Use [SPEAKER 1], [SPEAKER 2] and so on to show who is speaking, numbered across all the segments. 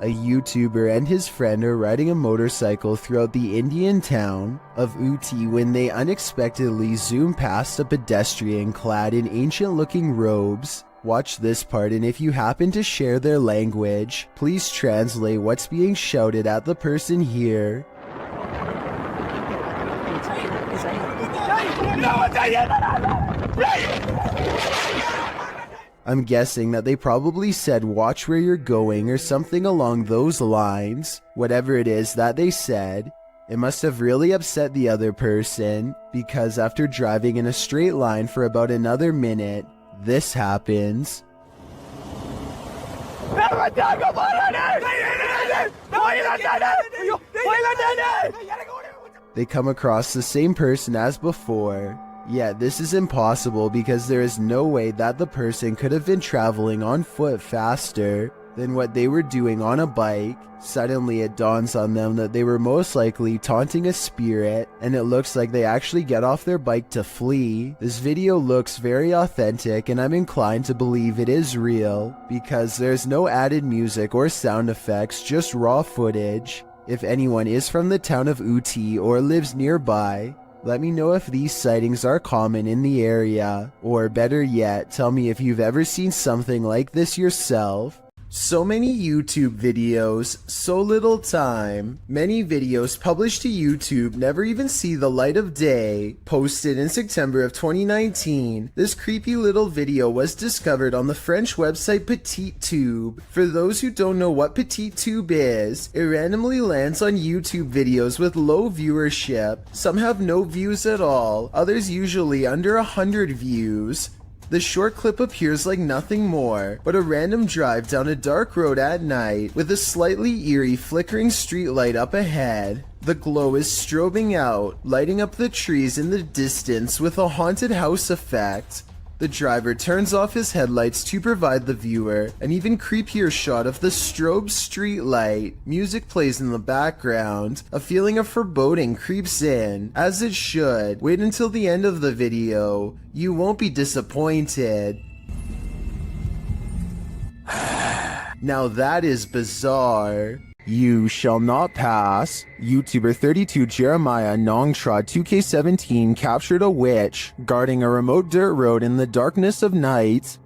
[SPEAKER 1] A YouTuber and his friend are riding a motorcycle throughout the Indian town of Uti when they unexpectedly zoom past a pedestrian clad in ancient-looking robes. Watch this part, and if you happen to share their language, please translate what's being shouted at the person here. I'm guessing that they probably said watch where you're going or something along those lines. Whatever it is that they said, it must have really upset the other person, because after driving in a straight line for about another minute, this happens. They come across the same person as before. Yet this is impossible because there is no way that the person could have been traveling on foot faster than what they were doing on a bike. Suddenly it dawns on them that they were most likely taunting a spirit, and it looks like they actually get off their bike to flee. This video looks very authentic, and I'm inclined to believe it is real because there's no added music or sound effects, just raw footage. If anyone is from the town of Uti or lives nearby, let me know if these sightings are common in the area, or better yet, tell me if you've ever seen something like this yourself. So many YouTube videos, so little time. Many videos published to YouTube never even see the light of day. Posted in September of 2019, this creepy little video was discovered on the French website PetitTube. For those who don't know what PetitTube is, it randomly lands on YouTube videos with low viewership. Some have no views at all, others usually under 100 views. The short clip appears like nothing more but a random drive down a dark road at night with a slightly eerie flickering streetlight up ahead. The glow is strobing out, lighting up the trees in the distance with a haunted house effect. The driver turns off his headlights to provide the viewer an even creepier shot of the strobe streetlight. Music plays in the background. A feeling of foreboding creeps in, as it should. Wait until the end of the video. You won't be disappointed. Now that is bizarre. You shall not pass. YouTuber 32 Jeremiah Nongtrod 2K17 captured a witch guarding a remote dirt road in the darkness of night.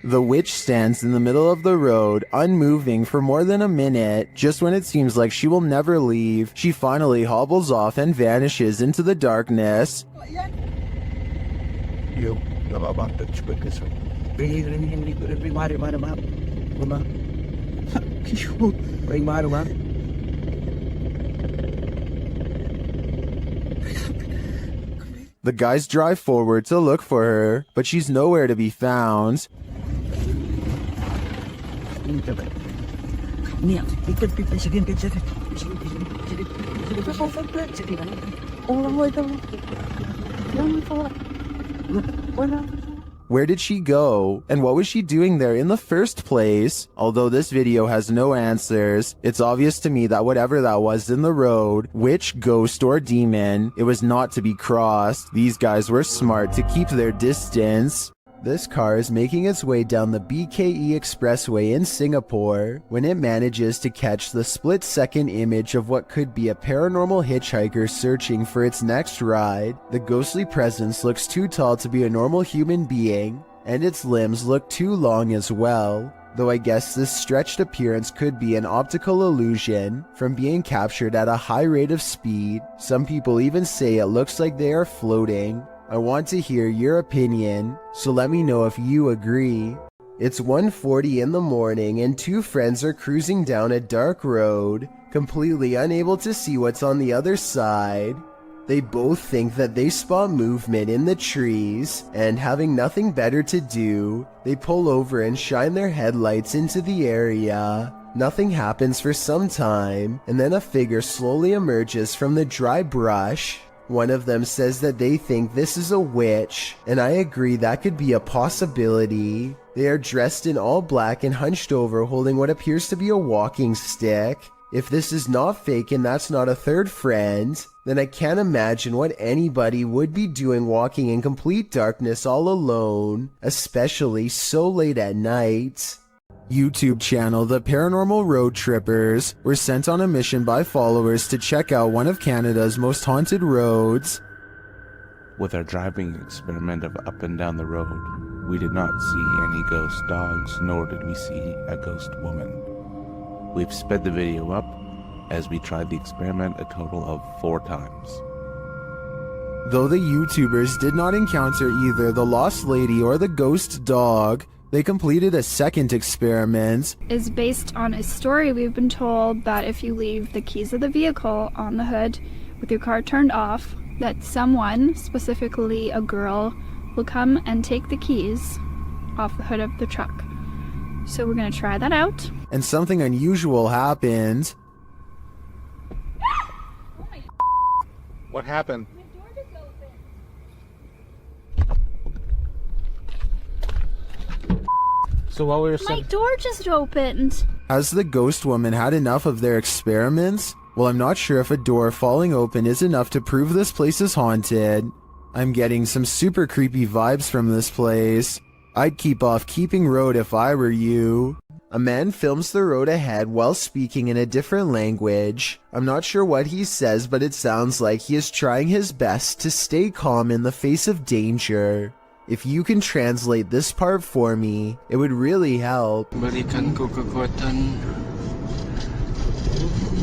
[SPEAKER 1] The witch stands in the middle of the road, unmoving for more than a minute. Just when it seems like she will never leave, she finally hobbles off and vanishes into the darkness. The guys drive forward to look for her, but she's nowhere to be found. Where did she go? And what was she doing there in the first place? Although this video has no answers, it's obvious to me that whatever that was in the road, witch, ghost, or demon, it was not to be crossed. These guys were smart to keep their distance. This car is making its way down the BKE Expressway in Singapore when it manages to catch the split-second image of what could be a paranormal hitchhiker searching for its next ride. The ghostly presence looks too tall to be a normal human being, and its limbs look too long as well. Though I guess this stretched appearance could be an optical illusion from being captured at a high rate of speed. Some people even say it looks like they are floating. I want to hear your opinion, so let me know if you agree. It's 1:40 in the morning and two friends are cruising down a dark road, completely unable to see what's on the other side. They both think that they spot movement in the trees, and having nothing better to do, they pull over and shine their headlights into the area. Nothing happens for some time, and then a figure slowly emerges from the dry brush. One of them says that they think this is a witch, and I agree that could be a possibility. They are dressed in all black and hunched over, holding what appears to be a walking stick. If this is not fake and that's not a third friend, then I can't imagine what anybody would be doing walking in complete darkness all alone, especially so late at night. YouTube channel The Paranormal Road Trippers were sent on a mission by followers to check out one of Canada's most haunted roads.
[SPEAKER 2] With our driving experiment of up and down the road, we did not see any ghost dogs, nor did we see a ghost woman. We've sped the video up as we tried the experiment a total of 4 times.
[SPEAKER 1] Though the YouTubers did not encounter either the lost lady or the ghost dog, they completed a second experiment.
[SPEAKER 3] Is based on a story we've been told that if you leave the keys of the vehicle on the hood with your car turned off, that someone, specifically a girl, will come and take the keys off the hood of the truck. So we're gonna try that out.
[SPEAKER 1] And something unusual happened.
[SPEAKER 2] What happened?
[SPEAKER 3] My door just opened.
[SPEAKER 2] So while we were
[SPEAKER 3] My door just opened.
[SPEAKER 1] Has the ghost woman had enough of their experiments? Well, I'm not sure if a door falling open is enough to prove this place is haunted. I'm getting some super creepy vibes from this place. I'd keep off Keeping Road if I were you. A man films the road ahead while speaking in a different language. I'm not sure what he says, but it sounds like he is trying his best to stay calm in the face of danger. If you can translate this part for me, it would really help.
[SPEAKER 4] Berikan ku kekuatan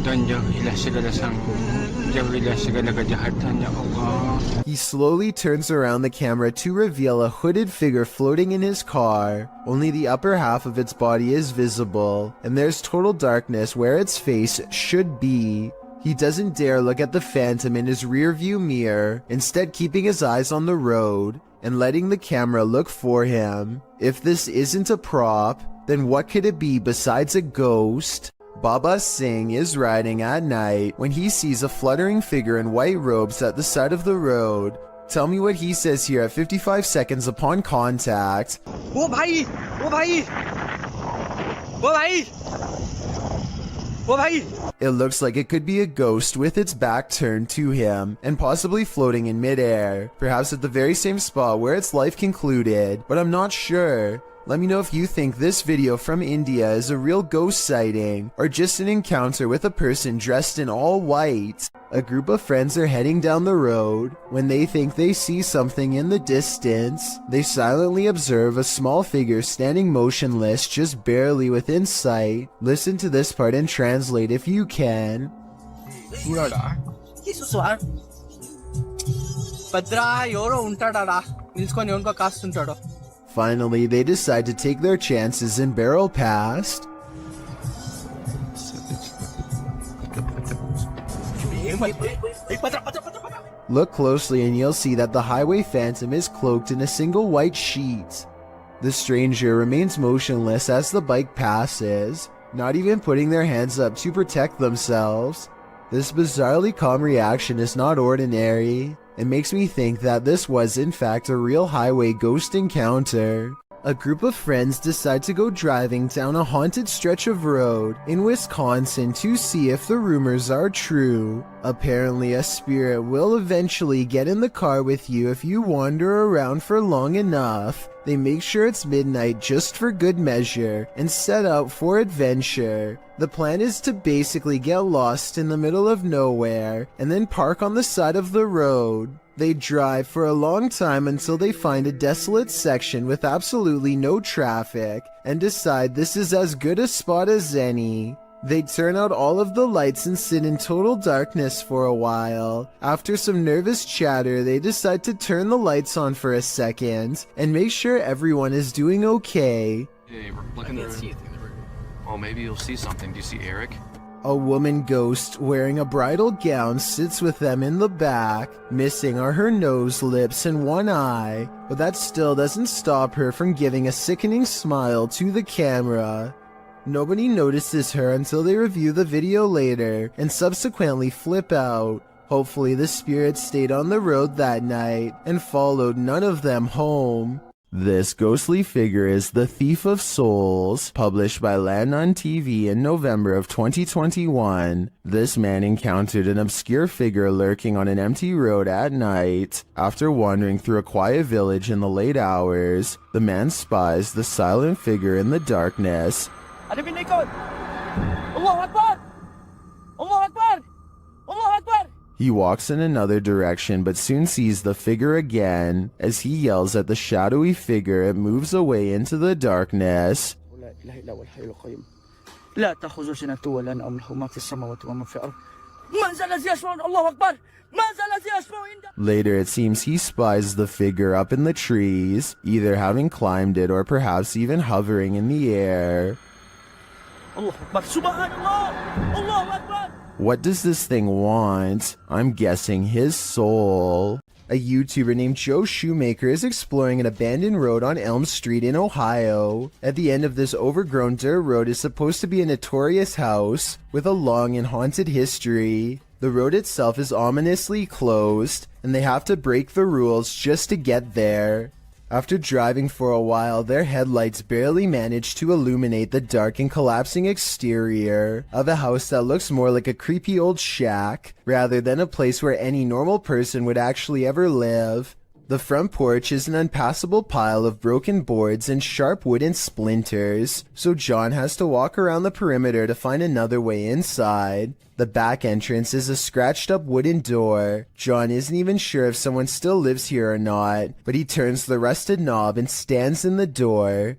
[SPEAKER 4] dan jauhilah segala jauhilah segala kejahatan, ya Allah.
[SPEAKER 1] He slowly turns around the camera to reveal a hooded figure floating in his car. Only the upper half of its body is visible, and there's total darkness where its face should be. He doesn't dare look at the phantom in his rearview mirror, instead keeping his eyes on the road and letting the camera look for him. If this isn't a prop, then what could it be besides a ghost? Baba Singh is riding at night when he sees a fluttering figure in white robes at the side of the road. Tell me what he says here at 55 seconds upon contact.
[SPEAKER 5] Oh bhai! Oh bhai! Oh bhai! Oh bhai!
[SPEAKER 1] It looks like it could be a ghost with its back turned to him and possibly floating in midair, perhaps at the very same spot where its life concluded, but I'm not sure. Let me know if you think this video from India is a real ghost sighting or just an encounter with a person dressed in all white. A group of friends are heading down the road. When they think they see something in the distance, they silently observe a small figure standing motionless just barely within sight. Listen to this part and translate if you can. Finally, they decide to take their chances and barrel past. Look closely and you'll see that the highway phantom is cloaked in a single white sheet. The stranger remains motionless as the bike passes, not even putting their hands up to protect themselves. This bizarrely calm reaction is not ordinary. It makes me think that this was in fact a real highway ghost encounter. A group of friends decide to go driving down a haunted stretch of road in Wisconsin to see if the rumors are true. Apparently, a spirit will eventually get in the car with you if you wander around for long enough. They make sure it's midnight just for good measure and set out for adventure. The plan is to basically get lost in the middle of nowhere and then park on the side of the road. They drive for a long time until they find a desolate section with absolutely no traffic and decide this is as good a spot as any. They turn out all of the lights and sit in total darkness for a while. After some nervous chatter, they decide to turn the lights on for a second and make sure everyone is doing okay.
[SPEAKER 6] Hey, we're looking to see anything. Oh, maybe you'll see something. Do you see Eric?
[SPEAKER 1] A woman ghost wearing a bridal gown sits with them in the back. Missing are her nose, lips, and one eye, but that still doesn't stop her from giving a sickening smile to the camera. Nobody notices her until they review the video later and subsequently flip out. Hopefully the spirit stayed on the road that night and followed none of them home. This ghostly figure is the Thief of Souls, published by Land on TV in November of 2021. This man encountered an obscure figure lurking on an empty road at night. After wandering through a quiet village in the late hours, the man spies the silent figure in the darkness.
[SPEAKER 5] Ada pinikot! Allahu Akbar! Allahu Akbar! Allahu Akbar!
[SPEAKER 1] He walks in another direction but soon sees the figure again. As he yells at the shadowy figure, it moves away into the darkness.
[SPEAKER 5] لا تأخذ سنة ولا نوم له ما في السماوات وما في الأرض من ذا الذي يشفع الله أكبر من ذا الذي يشفع عنده.
[SPEAKER 1] Later, it seems he spies the figure up in the trees, either having climbed it or perhaps even hovering in the air.
[SPEAKER 5] الله أكبر سبحان الله الله أكبر.
[SPEAKER 1] What does this thing want? I'm guessing his soul. A YouTuber named Joe Shoemaker is exploring an abandoned road on Elm Street in Ohio. At the end of this overgrown dirt road is supposed to be a notorious house with a long and haunted history. The road itself is ominously closed, and they have to break the rules just to get there. After driving for a while, their headlights barely manage to illuminate the dark and collapsing exterior of a house that looks more like a creepy old shack rather than a place where any normal person would actually ever live. The front porch is an unpassable pile of broken boards and sharp wooden splinters, so John has to walk around the perimeter to find another way inside. The back entrance is a scratched up wooden door. John isn't even sure if someone still lives here or not, but he turns the rusted knob and stands in the door.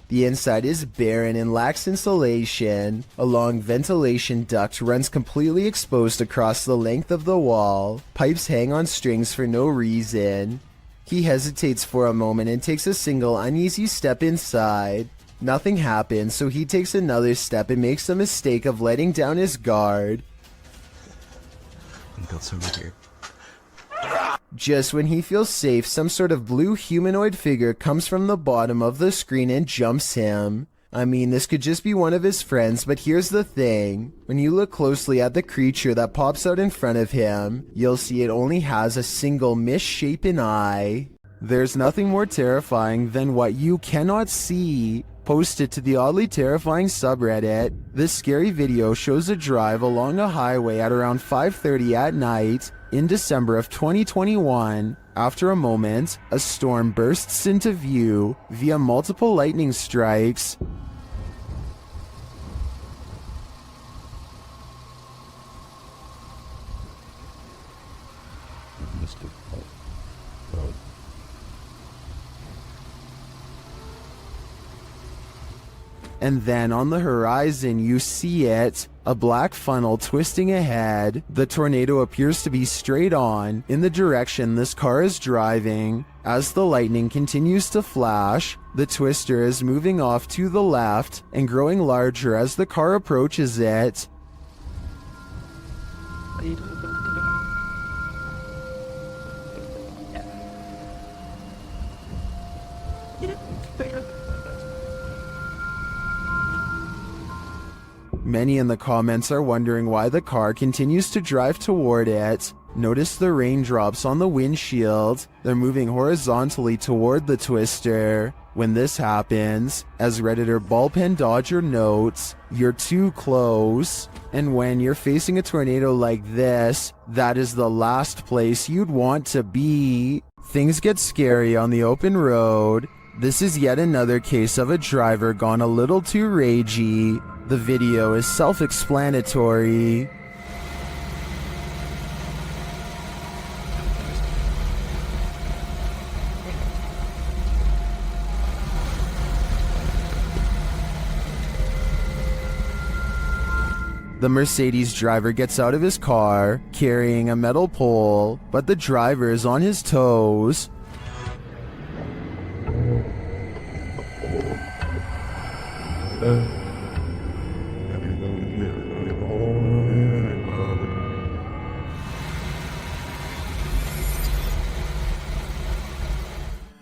[SPEAKER 1] The inside is barren and lacks insulation. A long ventilation duct runs completely exposed across the length of the wall. Pipes hang on strings for no reason. He hesitates for a moment and takes a single uneasy step inside. Nothing happens, so he takes another step and makes the mistake of letting down his guard.
[SPEAKER 6] That's over here.
[SPEAKER 1] Just when he feels safe, some sort of blue humanoid figure comes from the bottom of the screen and jumps him. I mean, this could just be one of his friends, but here's the thing. When you look closely at the creature that pops out in front of him, you'll see it only has a single misshapen eye. There's nothing more terrifying than what you cannot see. Posted to the oddly terrifying subreddit, this scary video shows a drive along a highway at around 5:30 at night in December of 2021. After a moment, a storm bursts into view via multiple lightning strikes. And then on the horizon you see it, a black funnel twisting ahead. The tornado appears to be straight on in the direction this car is driving. As the lightning continues to flash, the twister is moving off to the left and growing larger as the car approaches it. Many in the comments are wondering why the car continues to drive toward it. Notice the raindrops on the windshield. They're moving horizontally toward the twister. When this happens, as Redditor Ballpen Dodger notes, you're too close. And when you're facing a tornado like this, that is the last place you'd want to be. Things get scary on the open road. This is yet another case of a driver gone a little too ragey. The video is self-explanatory. The Mercedes driver gets out of his car, carrying a metal pole, but the driver is on his toes.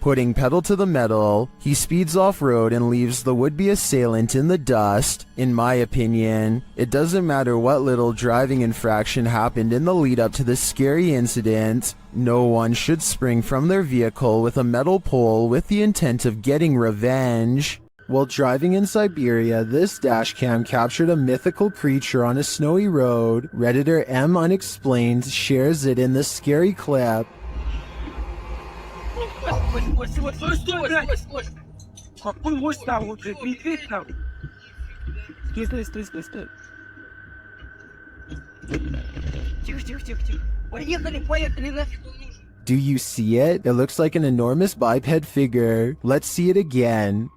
[SPEAKER 1] Putting pedal to the metal, he speeds off-road and leaves the would-be assailant in the dust. In my opinion, it doesn't matter what little driving infraction happened in the lead-up to this scary incident. No one should spring from their vehicle with a metal pole with the intent of getting revenge. While driving in Siberia, this dashcam captured a mythical creature on a snowy road. Redditor M Unexplained shares it in this scary clip. Do you see it? It looks like an enormous biped figure. Let's see it again.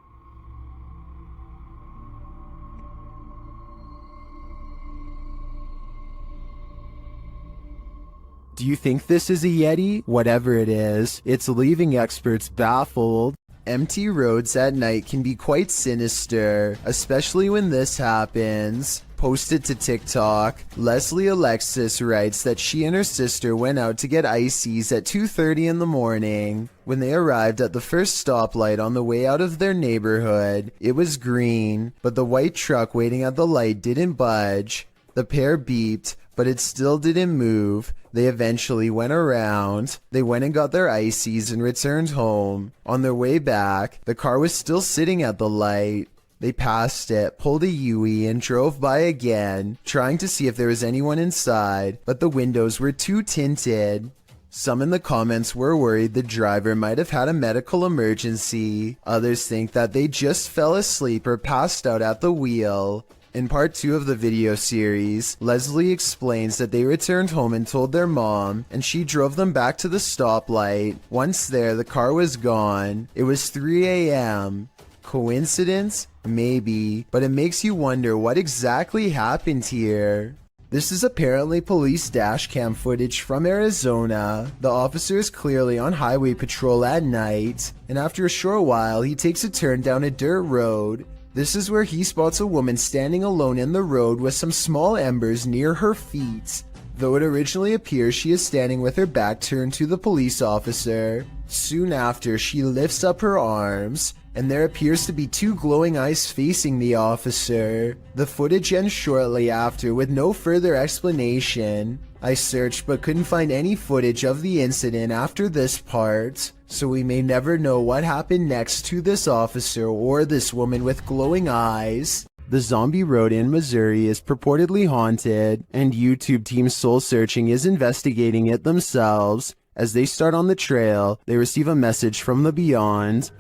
[SPEAKER 1] Do you think this is a Yeti? Whatever it is, it's leaving experts baffled. Empty roads at night can be quite sinister, especially when this happens. Posted to TikTok, Leslie Alexis writes that she and her sister went out to get ices at 2:30 in the morning. When they arrived at the first stoplight on the way out of their neighborhood, it was green, but the white truck waiting at the light didn't budge. The pair beeped, but it still didn't move. They eventually went around. They went and got their ices and returned home. On their way back, the car was still sitting at the light. They passed it, pulled a U-turn, and drove by again, trying to see if there was anyone inside, but the windows were too tinted. Some in the comments were worried the driver might have had a medical emergency. Others think that they just fell asleep or passed out at the wheel. In part 2 of the video series, Leslie explains that they returned home and told their mom, and she drove them back to the stoplight. Once there, the car was gone. It was 3 a.m. Coincidence? Maybe, but it makes you wonder what exactly happened here. This is apparently police dashcam footage from Arizona. The officer is clearly on highway patrol at night, and after a short while, he takes a turn down a dirt road. This is where he spots a woman standing alone in the road with some small embers near her feet. Though it originally appears she is standing with her back turned to the police officer. Soon after, she lifts up her arms, and there appears to be 2 glowing eyes facing the officer. The footage ends shortly after with no further explanation. I searched but couldn't find any footage of the incident after this part, so we may never know what happened next to this officer or this woman with glowing eyes. The zombie road in Missouri is purportedly haunted, and YouTube Team Soul Searching is investigating it themselves. As they start on the trail, they receive a message from the beyond.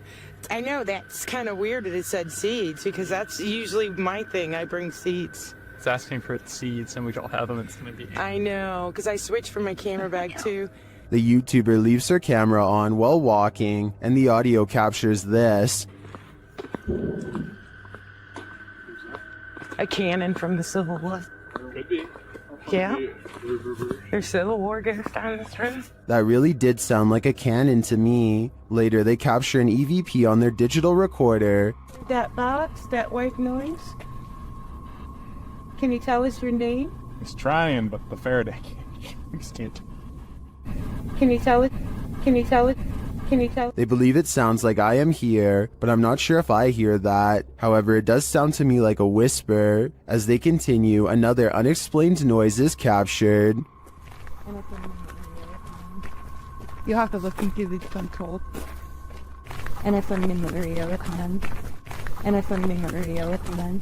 [SPEAKER 7] I know that's kind of weird that it said seeds, because that's usually my thing. I bring seeds.
[SPEAKER 8] It's asking for seeds, and we don't have them. It's going to be...
[SPEAKER 7] I know, because I switched from my camera bag too.
[SPEAKER 1] The YouTuber leaves her camera on while walking, and the audio captures this.
[SPEAKER 7] A cannon from the Civil War.
[SPEAKER 8] Could be.
[SPEAKER 7] Yeah. There's Civil War goes down this road.
[SPEAKER 1] That really did sound like a cannon to me. Later, they capture an EVP on their digital recorder.
[SPEAKER 7] That box, that white noise. Can you tell us your name?
[SPEAKER 8] He's trying, but the Faraday can't.
[SPEAKER 7] Can you tell it? Can you tell it? Can you tell?
[SPEAKER 1] They believe it sounds like I am here, but I'm not sure if I hear that. However, it does sound to me like a whisper. As they continue, another unexplained noise is captured.
[SPEAKER 7] You have to look into the control. And if I'm in the radio with them. And if I'm in the radio with them.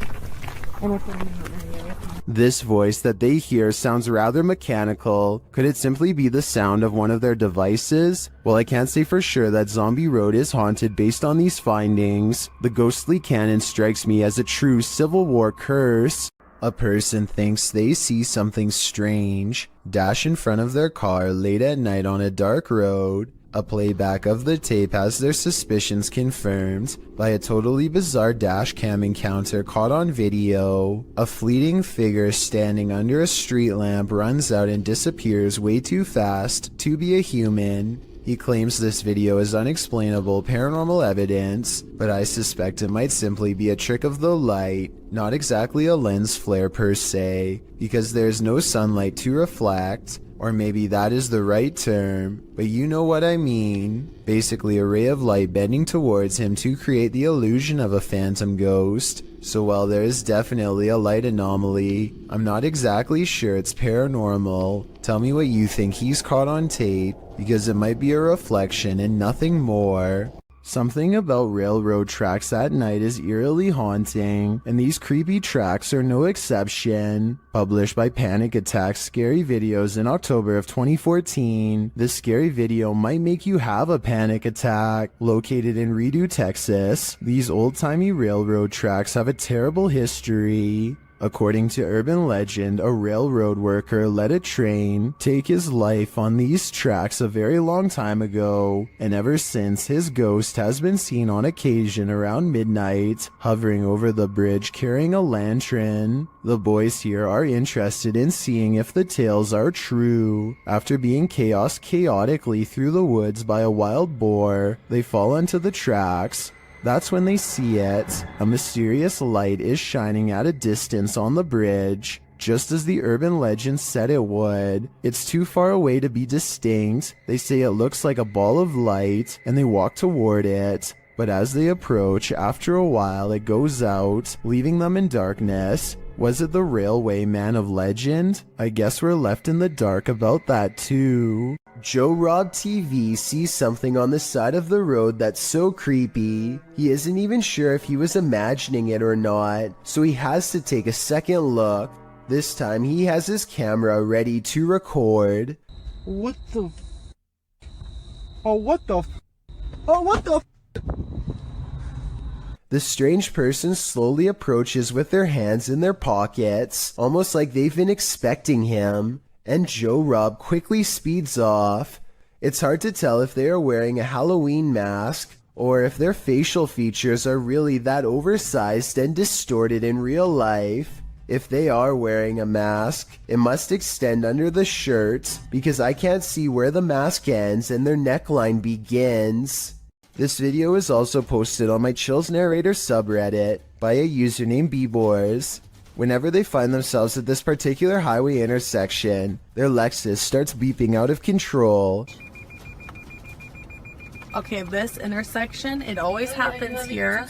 [SPEAKER 7] And if I'm in the radio with them.
[SPEAKER 1] This voice that they hear sounds rather mechanical. Could it simply be the sound of one of their devices? Well, I can't say for sure that Zombie Road is haunted based on these findings. The ghostly cannon strikes me as a true Civil War curse. A person thinks they see something strange dash in front of their car late at night on a dark road. A playback of the tape has their suspicions confirmed by a totally bizarre dashcam encounter caught on video. A fleeting figure standing under a street lamp runs out and disappears way too fast to be a human. He claims this video is unexplainable paranormal evidence, but I suspect it might simply be a trick of the light, not exactly a lens flare per se, because there's no sunlight to reflect. Or maybe that is the right term, but you know what I mean. Basically a ray of light bending towards him to create the illusion of a phantom ghost. So while there is definitely a light anomaly, I'm not exactly sure it's paranormal. Tell me what you think he's caught on tape, because it might be a reflection and nothing more. Something about railroad tracks at night is eerily haunting, and these creepy tracks are no exception. Published by Panic Attack Scary Videos in October of 2014, this scary video might make you have a panic attack. Located in Redo, Texas, these old-timey railroad tracks have a terrible history. According to urban legend, a railroad worker let a train take his life on these tracks a very long time ago, and ever since his ghost has been seen on occasion around midnight, hovering over the bridge carrying a lantern. The boys here are interested in seeing if the tales are true. After being chaotically through the woods by a wild boar, they fall onto the tracks. That's when they see it. A mysterious light is shining at a distance on the bridge, just as the urban legend said it would. It's too far away to be distinct. They say it looks like a ball of light, and they walk toward it. But as they approach, after a while it goes out, leaving them in darkness. Was it the railway man of legend? I guess we're left in the dark about that too. Joe Rob TV sees something on the side of the road that's so creepy. He isn't even sure if he was imagining it or not, so he has to take a second look. This time he has his camera ready to record.
[SPEAKER 9] What the Oh, what the Oh, what the
[SPEAKER 1] The strange person slowly approaches with their hands in their pockets, almost like they've been expecting him, and Joe Rob quickly speeds off. It's hard to tell if they are wearing a Halloween mask, or if their facial features are really that oversized and distorted in real life. If they are wearing a mask, it must extend under the shirt, because I can't see where the mask ends and their neckline begins. This video is also posted on my Chills Narrator subreddit by a user named Bboars. Whenever they find themselves at this particular highway intersection, their Lexus starts beeping out of control.
[SPEAKER 10] Okay, this intersection, it always happens here.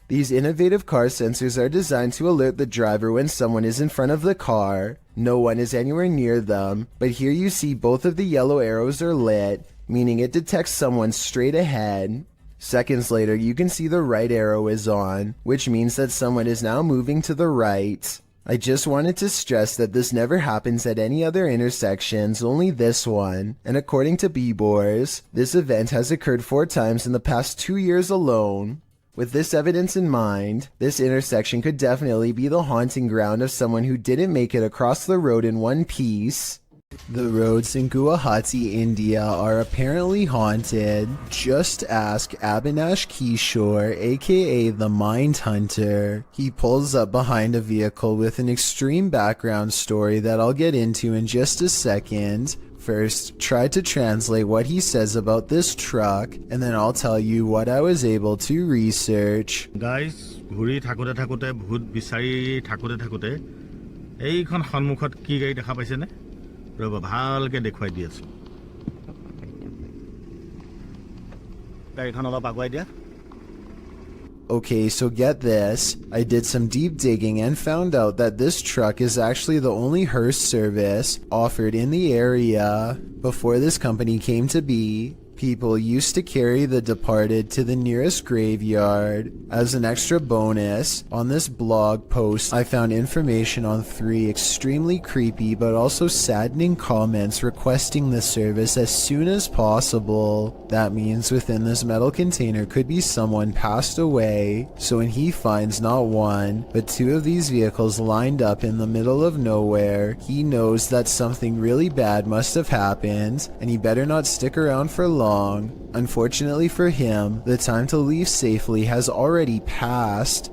[SPEAKER 1] These innovative car sensors are designed to alert the driver when someone is in front of the car. No one is anywhere near them, but here you see both of the yellow arrows are lit, meaning it detects someone straight ahead. Seconds later, you can see the right arrow is on, which means that someone is now moving to the right. I just wanted to stress that this never happens at any other intersections, only this one. And according to Bboars, this event has occurred 4 times in the past 2 years alone. With this evidence in mind, this intersection could definitely be the haunting ground of someone who didn't make it across the road in one piece. The roads in Guwahati, India are apparently haunted. Just ask Abhinash Kishore, aka the Mind Hunter. He pulls up behind a vehicle with an extreme background story that I'll get into in just a second. First, try to translate what he says about this truck, and then I'll tell you what I was able to research.
[SPEAKER 9] Guys, ঘুৰি থাকোতে থাকোতে ভূত বিচাৰি থাকোতে থাকোতে এইখন সন্মুখত কি গাড়ী দেখা পাইছে নে ৰব ভালকে দেখুৱাই দি আছো গাড়ীখন অলপ আগুৱাই দিয়া
[SPEAKER 1] Okay, so get this. I did some deep digging and found out that this truck is actually the only hearse service offered in the area. Before this company came to be, people used to carry the departed to the nearest graveyard. As an extra bonus, on this blog post I found information on 3 extremely creepy but also saddening comments requesting the service as soon as possible. That means within this metal container could be someone passed away, so when he finds not 1 but 2 of these vehicles lined up in the middle of nowhere, he knows that something really bad must have happened and he better not stick around for long. Unfortunately for him, the time to leave safely has already passed.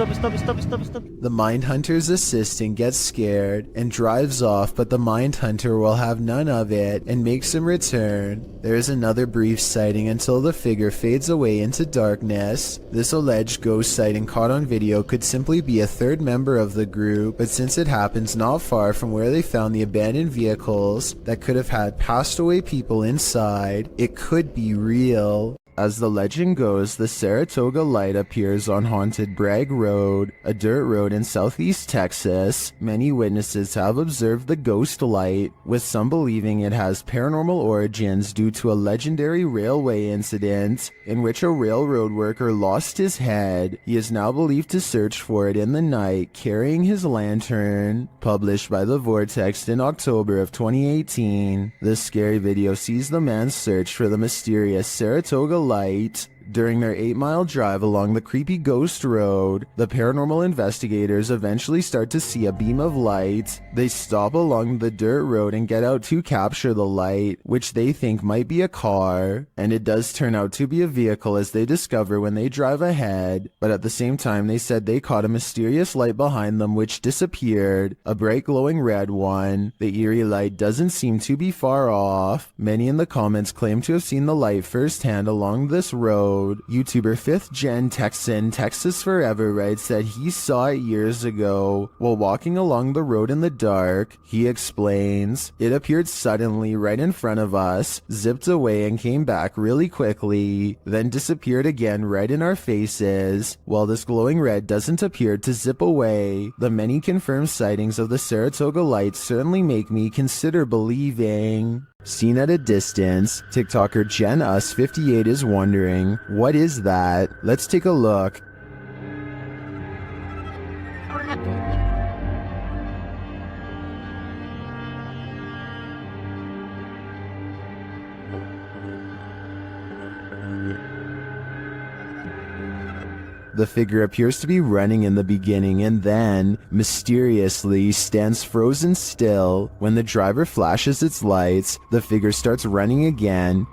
[SPEAKER 1] The Mindhunter's assistant gets scared and drives off, but the Mindhunter will have none of it and makes him return. There is another brief sighting until the figure fades away into darkness. This alleged ghost sighting caught on video could simply be a third member of the group, but since it happens not far from where they found the abandoned vehicles that could have had passed away people inside, it could be real. As the legend goes, the Saratoga light appears on haunted Bragg Road, a dirt road in southeast Texas. Many witnesses have observed the ghost light, with some believing it has paranormal origins due to a legendary railway incident in which a railroad worker lost his head. He is now believed to search for it in the night, carrying his lantern. Published by The Vortex in October of 2018, this scary video sees the man's search for the mysterious Saratoga light. During their 8-mile drive along the creepy ghost road, the paranormal investigators eventually start to see a beam of light. They stop along the dirt road and get out to capture the light, which they think might be a car, and it does turn out to be a vehicle as they discover when they drive ahead. But at the same time, they said they caught a mysterious light behind them which disappeared, a bright glowing red one. The eerie light doesn't seem to be far off. Many in the comments claim to have seen the light firsthand along this road. YouTuber 5th Gen Texan Texas Forever writes that he saw it years ago while walking along the road in the dark. He explains, "It appeared suddenly right in front of us, zipped away and came back really quickly, then disappeared again right in our faces. While this glowing red doesn't appear to zip away, the many confirmed sightings of the Saratoga light certainly make me consider believing." Seen at a distance, TikToker Jen Us 58 is wondering, what is that? Let's take a look. The figure appears to be running in the beginning and then, mysteriously, stands frozen still. When the driver flashes its lights, the figure starts running again.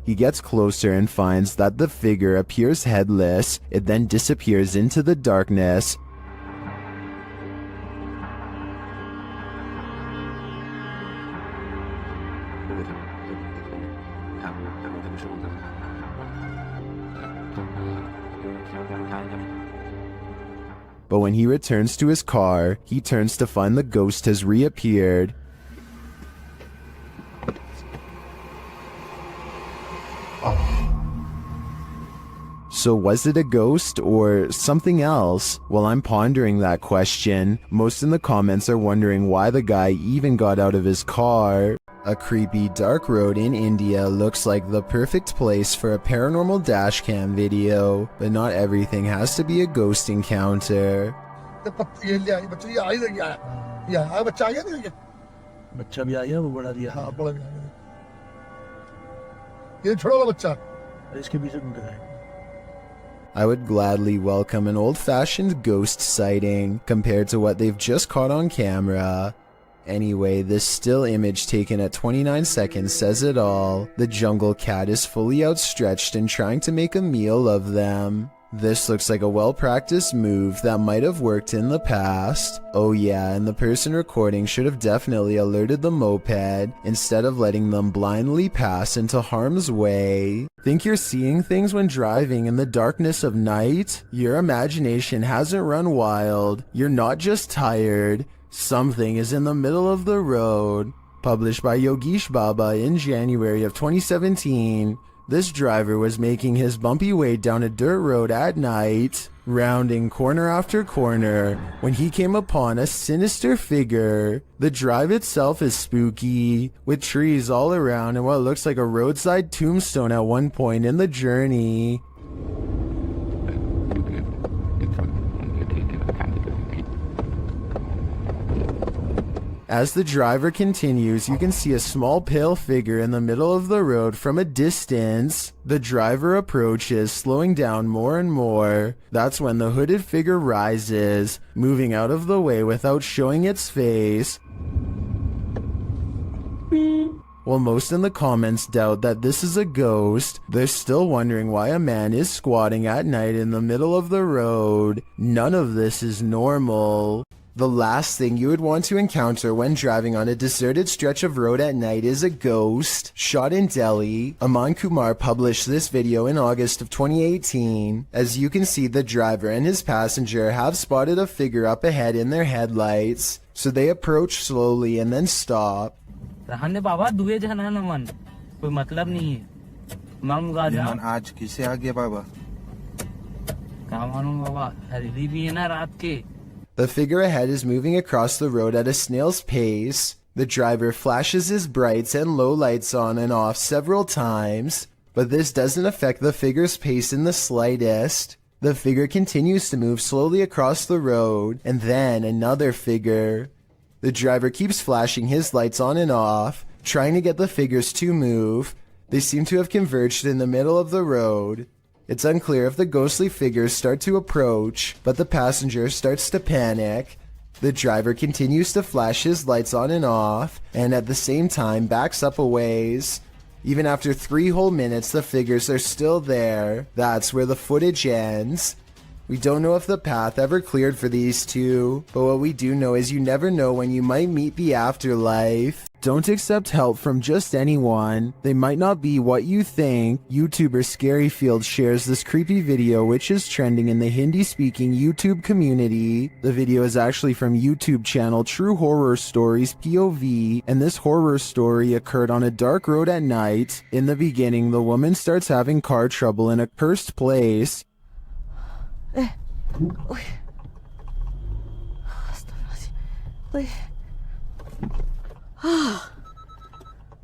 [SPEAKER 1] He gets closer and finds that the figure appears headless. It then disappears into the darkness. But when he returns to his car, he turns to find the ghost has reappeared. So was it a ghost or something else? Well, I'm pondering that question. Most in the comments are wondering why the guy even got out of his car. A creepy dark road in India looks like the perfect place for a paranormal dashcam video, but not everything has to be a ghost encounter. I would gladly welcome an old-fashioned ghost sighting compared to what they've just caught on camera. Anyway, this still image taken at 29 seconds says it all. The jungle cat is fully outstretched and trying to make a meal of them. This looks like a well-practiced move that might have worked in the past. Oh yeah, and the person recording should have definitely alerted the moped instead of letting them blindly pass into harm's way. Think you're seeing things when driving in the darkness of night? Your imagination hasn't run wild. You're not just tired. Something is in the middle of the road. Published by Yogesh Baba in January of 2017. This driver was making his bumpy way down a dirt road at night, rounding corner after corner, when he came upon a sinister figure. The drive itself is spooky, with trees all around and what looks like a roadside tombstone at one point in the journey. As the driver continues, you can see a small pale figure in the middle of the road from a distance. The driver approaches, slowing down more and more. That's when the hooded figure rises, moving out of the way without showing its face. While most in the comments doubt that this is a ghost, they're still wondering why a man is squatting at night in the middle of the road. None of this is normal. The last thing you would want to encounter when driving on a deserted stretch of road at night is a ghost. Shot in Delhi, Aman Kumar published this video in August of 2018. As you can see, the driver and his passenger have spotted a figure up ahead in their headlights, so they approach slowly and then stop.
[SPEAKER 5] रहने बाबा दुए जन है ना मन कोई मतलब नहीं है मालूम गाजा
[SPEAKER 11] आज किसे आ गया बाबा
[SPEAKER 5] क्या मालूम बाबा हरी भी है ना रात के.
[SPEAKER 1] The figure ahead is moving across the road at a snail's pace. The driver flashes his brights and low lights on and off several times, but this doesn't affect the figure's pace in the slightest. The figure continues to move slowly across the road, and then another figure. The driver keeps flashing his lights on and off, trying to get the figures to move. They seem to have converged in the middle of the road. It's unclear if the ghostly figures start to approach, but the passenger starts to panic. The driver continues to flash his lights on and off, and at the same time backs up a ways. Even after 3 whole minutes, the figures are still there. That's where the footage ends. We don't know if the path ever cleared for these two, but what we do know is you never know when you might meet the afterlife. Don't accept help from just anyone. They might not be what you think. YouTuber Scaryfield shares this creepy video which is trending in the Hindi-speaking YouTube community. The video is actually from YouTube channel True Horror Stories POV, and this horror story occurred on a dark road at night. In the beginning, the woman starts having car trouble in a cursed place.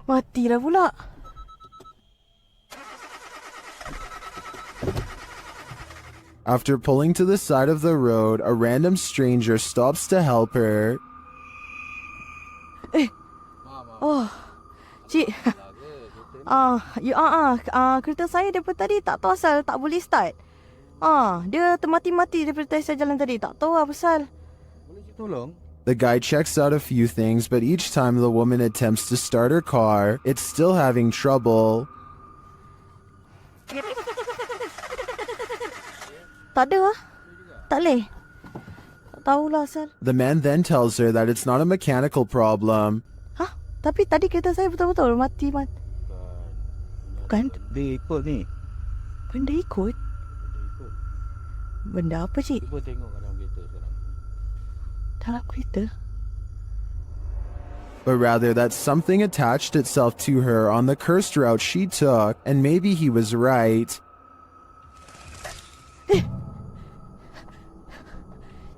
[SPEAKER 7] Mati dah pula.
[SPEAKER 1] After pulling to the side of the road, a random stranger stops to help her.
[SPEAKER 7] Oh, cik. Kereta saya daripada tadi tak tahu asal tak boleh start. Dia termati-mati daripada saya jalan tadi. Tak tahu apa pasal.
[SPEAKER 11] Boleh tolong?
[SPEAKER 1] The guy checks out a few things, but each time the woman attempts to start her car, it's still having trouble.
[SPEAKER 7] Tak ada lah. Tak boleh. Tak tahulah asal.
[SPEAKER 1] The man then tells her that it's not a mechanical problem.
[SPEAKER 7] Tapi tadi kereta saya betul-betul mati. Bukan?
[SPEAKER 11] Dia ikut ni.
[SPEAKER 7] Benda ikut? Benda apa cik?
[SPEAKER 11] Cuba tengok dalam kereta sekarang.
[SPEAKER 7] Dalam kereta?
[SPEAKER 1] But rather that something attached itself to her on the cursed route she took, and maybe he was right.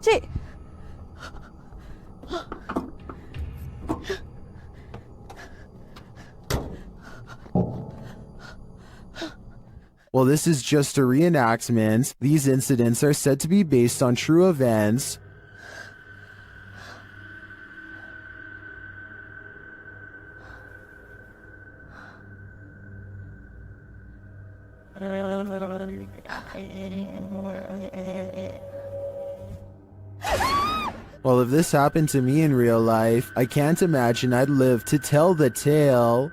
[SPEAKER 7] Cik!
[SPEAKER 1] While this is just a reenactment, these incidents are said to be based on true events. Well, if this happened to me in real life, I can't imagine I'd live to tell the tale.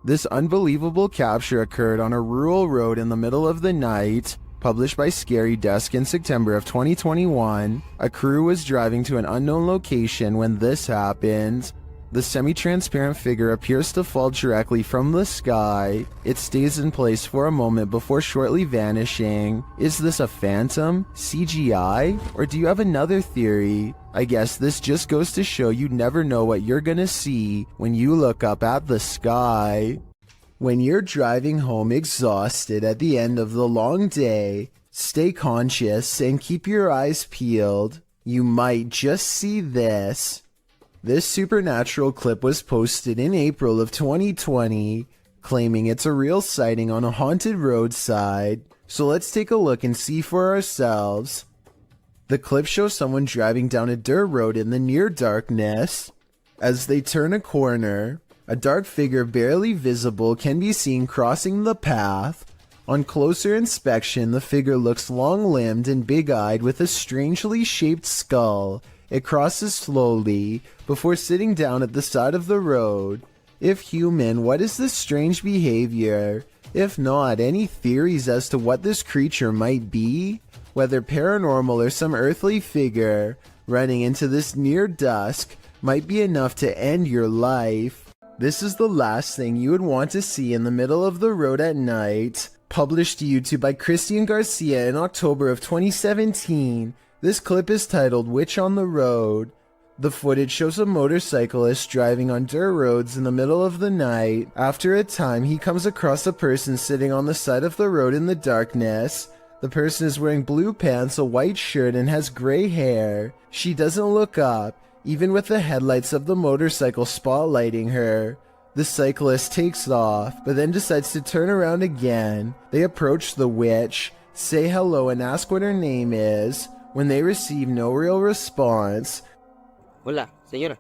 [SPEAKER 1] This unbelievable capture occurred on a rural road in the middle of the night. Published by Scary Desk in September of 2021, a crew was driving to an unknown location when this happened. The semi-transparent figure appears to fall directly from the sky. It stays in place for a moment before shortly vanishing. Is this a phantom, CGI, or do you have another theory? I guess this just goes to show you never know what you're gonna see when you look up at the sky. When you're driving home exhausted at the end of the long day, stay conscious and keep your eyes peeled. You might just see this. This supernatural clip was posted in April of 2020, claiming it's a real sighting on a haunted roadside. So let's take a look and see for ourselves. The clip shows someone driving down a dirt road in the near darkness. As they turn a corner, a dark figure barely visible can be seen crossing the path. On closer inspection, the figure looks long-limbed and big-eyed with a strangely shaped skull. It crosses slowly before sitting down at the side of the road. If human, what is this strange behavior? If not, any theories as to what this creature might be? Whether paranormal or some earthly figure running into this near dusk might be enough to end your life. This is the last thing you would want to see in the middle of the road at night. Published to YouTube by Christian Garcia in October of 2017. This clip is titled Witch on the Road. The footage shows a motorcyclist driving on dirt roads in the middle of the night. After a time, he comes across a person sitting on the side of the road in the darkness. The person is wearing blue pants, a white shirt, and has gray hair. She doesn't look up, even with the headlights of the motorcycle spotlighting her. The cyclist takes off, but then decides to turn around again. They approach the witch, say hello, and ask what her name is. When they receive no real response,
[SPEAKER 12] Hola, señora.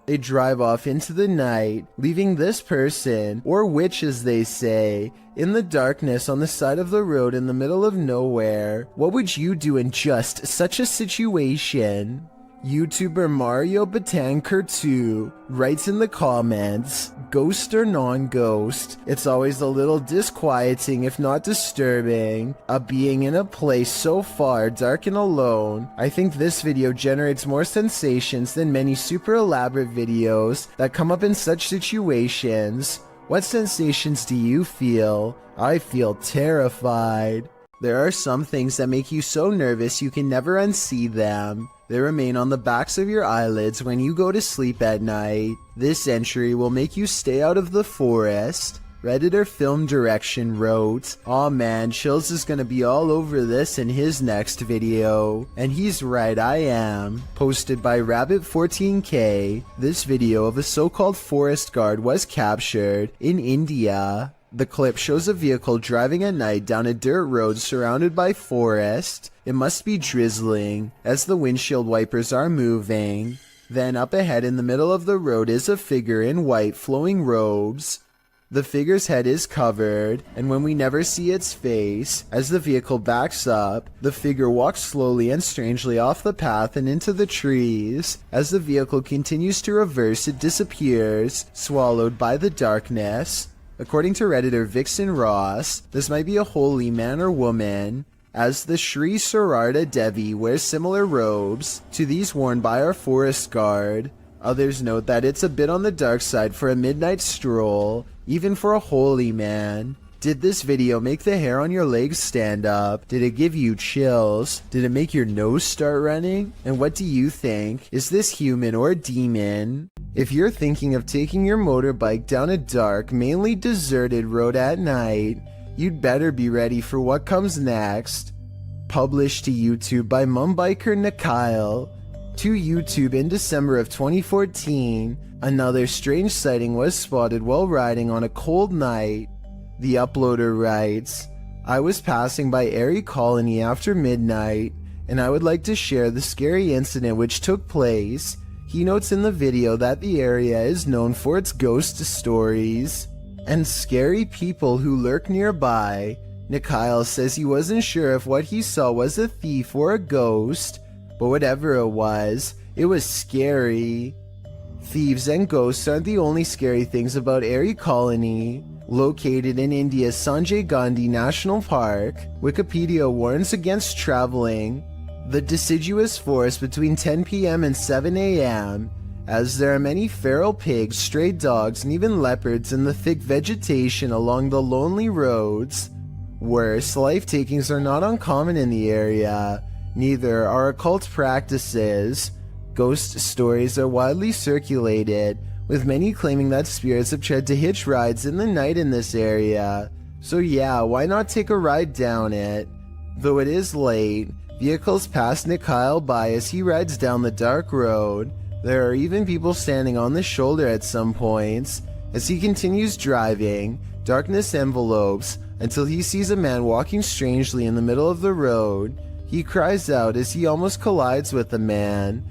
[SPEAKER 1] They drive off into the night, leaving this person, or witch as they say, in the darkness on the side of the road in the middle of nowhere. What would you do in just such a situation? YouTuber Mario Batanker2 writes in the comments, ghost or non-ghost, it's always a little disquieting if not disturbing. Being in a place so far dark and alone, I think this video generates more sensations than many super elaborate videos that come up in such situations. What sensations do you feel? I feel terrified. There are some things that make you so nervous you can never unsee them. They remain on the backs of your eyelids when you go to sleep at night. This entry will make you stay out of the forest. Redditor Film Direction wrote, "Aw man, Chills is gonna be all over this in his next video." And he's right, I am. Posted by Rabbit14K, this video of a so-called forest guard was captured in India. The clip shows a vehicle driving at night down a dirt road surrounded by forest. It must be drizzling, as the windshield wipers are moving. Then up ahead in the middle of the road is a figure in white flowing robes. The figure's head is covered, and when we never see its face, as the vehicle backs up, the figure walks slowly and strangely off the path and into the trees. As the vehicle continues to reverse, it disappears, swallowed by the darkness. According to Redditor Vixen Ross, this might be a holy man or woman, as the Sri Sararda Devi wears similar robes to these worn by our forest guard. Others note that it's a bit on the dark side for a midnight stroll, even for a holy man. Did this video make the hair on your legs stand up? Did it give you chills? Did it make your nose start running? And what do you think? Is this human or a demon? If you're thinking of taking your motorbike down a dark, mainly deserted road at night, you'd better be ready for what comes next. Published to YouTube by Mumbiker Nikhail. To YouTube in December of 2014, another strange sighting was spotted while riding on a cold night. The uploader writes, I was passing by Airy Colony after midnight, and I would like to share the scary incident which took place. He notes in the video that the area is known for its ghost stories and scary people who lurk nearby. Nikhail says he wasn't sure if what he saw was a thief or a ghost, but whatever it was scary. Thieves and ghosts aren't the only scary things about Airy Colony. Located in India's Sanjay Gandhi National Park, Wikipedia warns against traveling the deciduous forest between 10 p.m. and 7 a.m., as there are many feral pigs, stray dogs, and even leopards in the thick vegetation along the lonely roads. Worse, life takings are not uncommon in the area. Neither are occult practices. Ghost stories are widely circulated, with many claiming that spirits have tried to hitch rides in the night in this area. So yeah, why not take a ride down it? Though it is late, vehicles pass Nikhail by as he rides down the dark road. There are even people standing on the shoulder at some points. As he continues driving, darkness envelopes until he sees a man walking strangely in the middle of the road. He cries out as he almost collides with the man.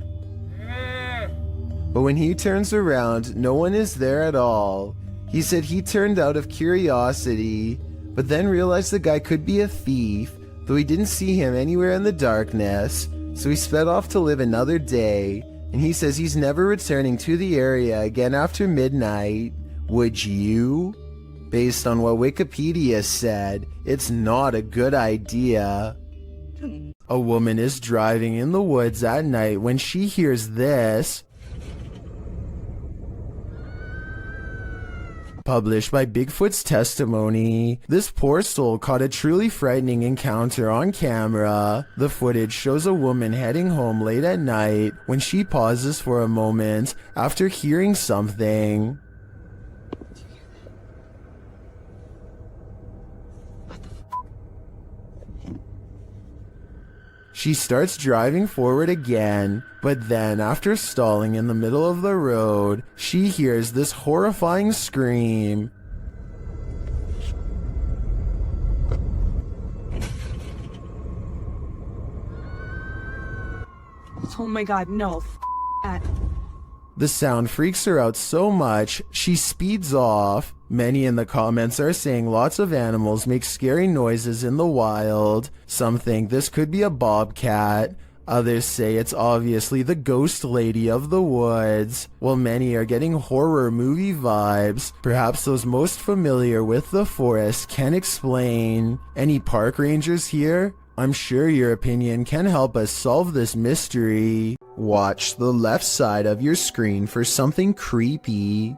[SPEAKER 1] But when he turns around, no one is there at all. He said he turned out of curiosity, but then realized the guy could be a thief, though he didn't see him anywhere in the darkness, so he sped off to live another day, and he says he's never returning to the area again after midnight. Would you? Based on what Wikipedia said, it's not a good idea. A woman is driving in the woods at night when she hears this. Published by Bigfoot's Testimony. This poor soul caught a truly frightening encounter on camera. The footage shows a woman heading home late at night when she pauses for a moment after hearing something. She starts driving forward again, but then after stalling in the middle of the road, she hears this horrifying scream.
[SPEAKER 7] Oh my god, no. That.
[SPEAKER 1] The sound freaks her out so much, she speeds off. Many in the comments are saying lots of animals make scary noises in the wild. Some think this could be a bobcat. Others say it's obviously the ghost lady of the woods, while many are getting horror movie vibes. Perhaps those most familiar with the forest can explain. Any park rangers here? I'm sure your opinion can help us solve this mystery. Watch the left side of your screen for something creepy.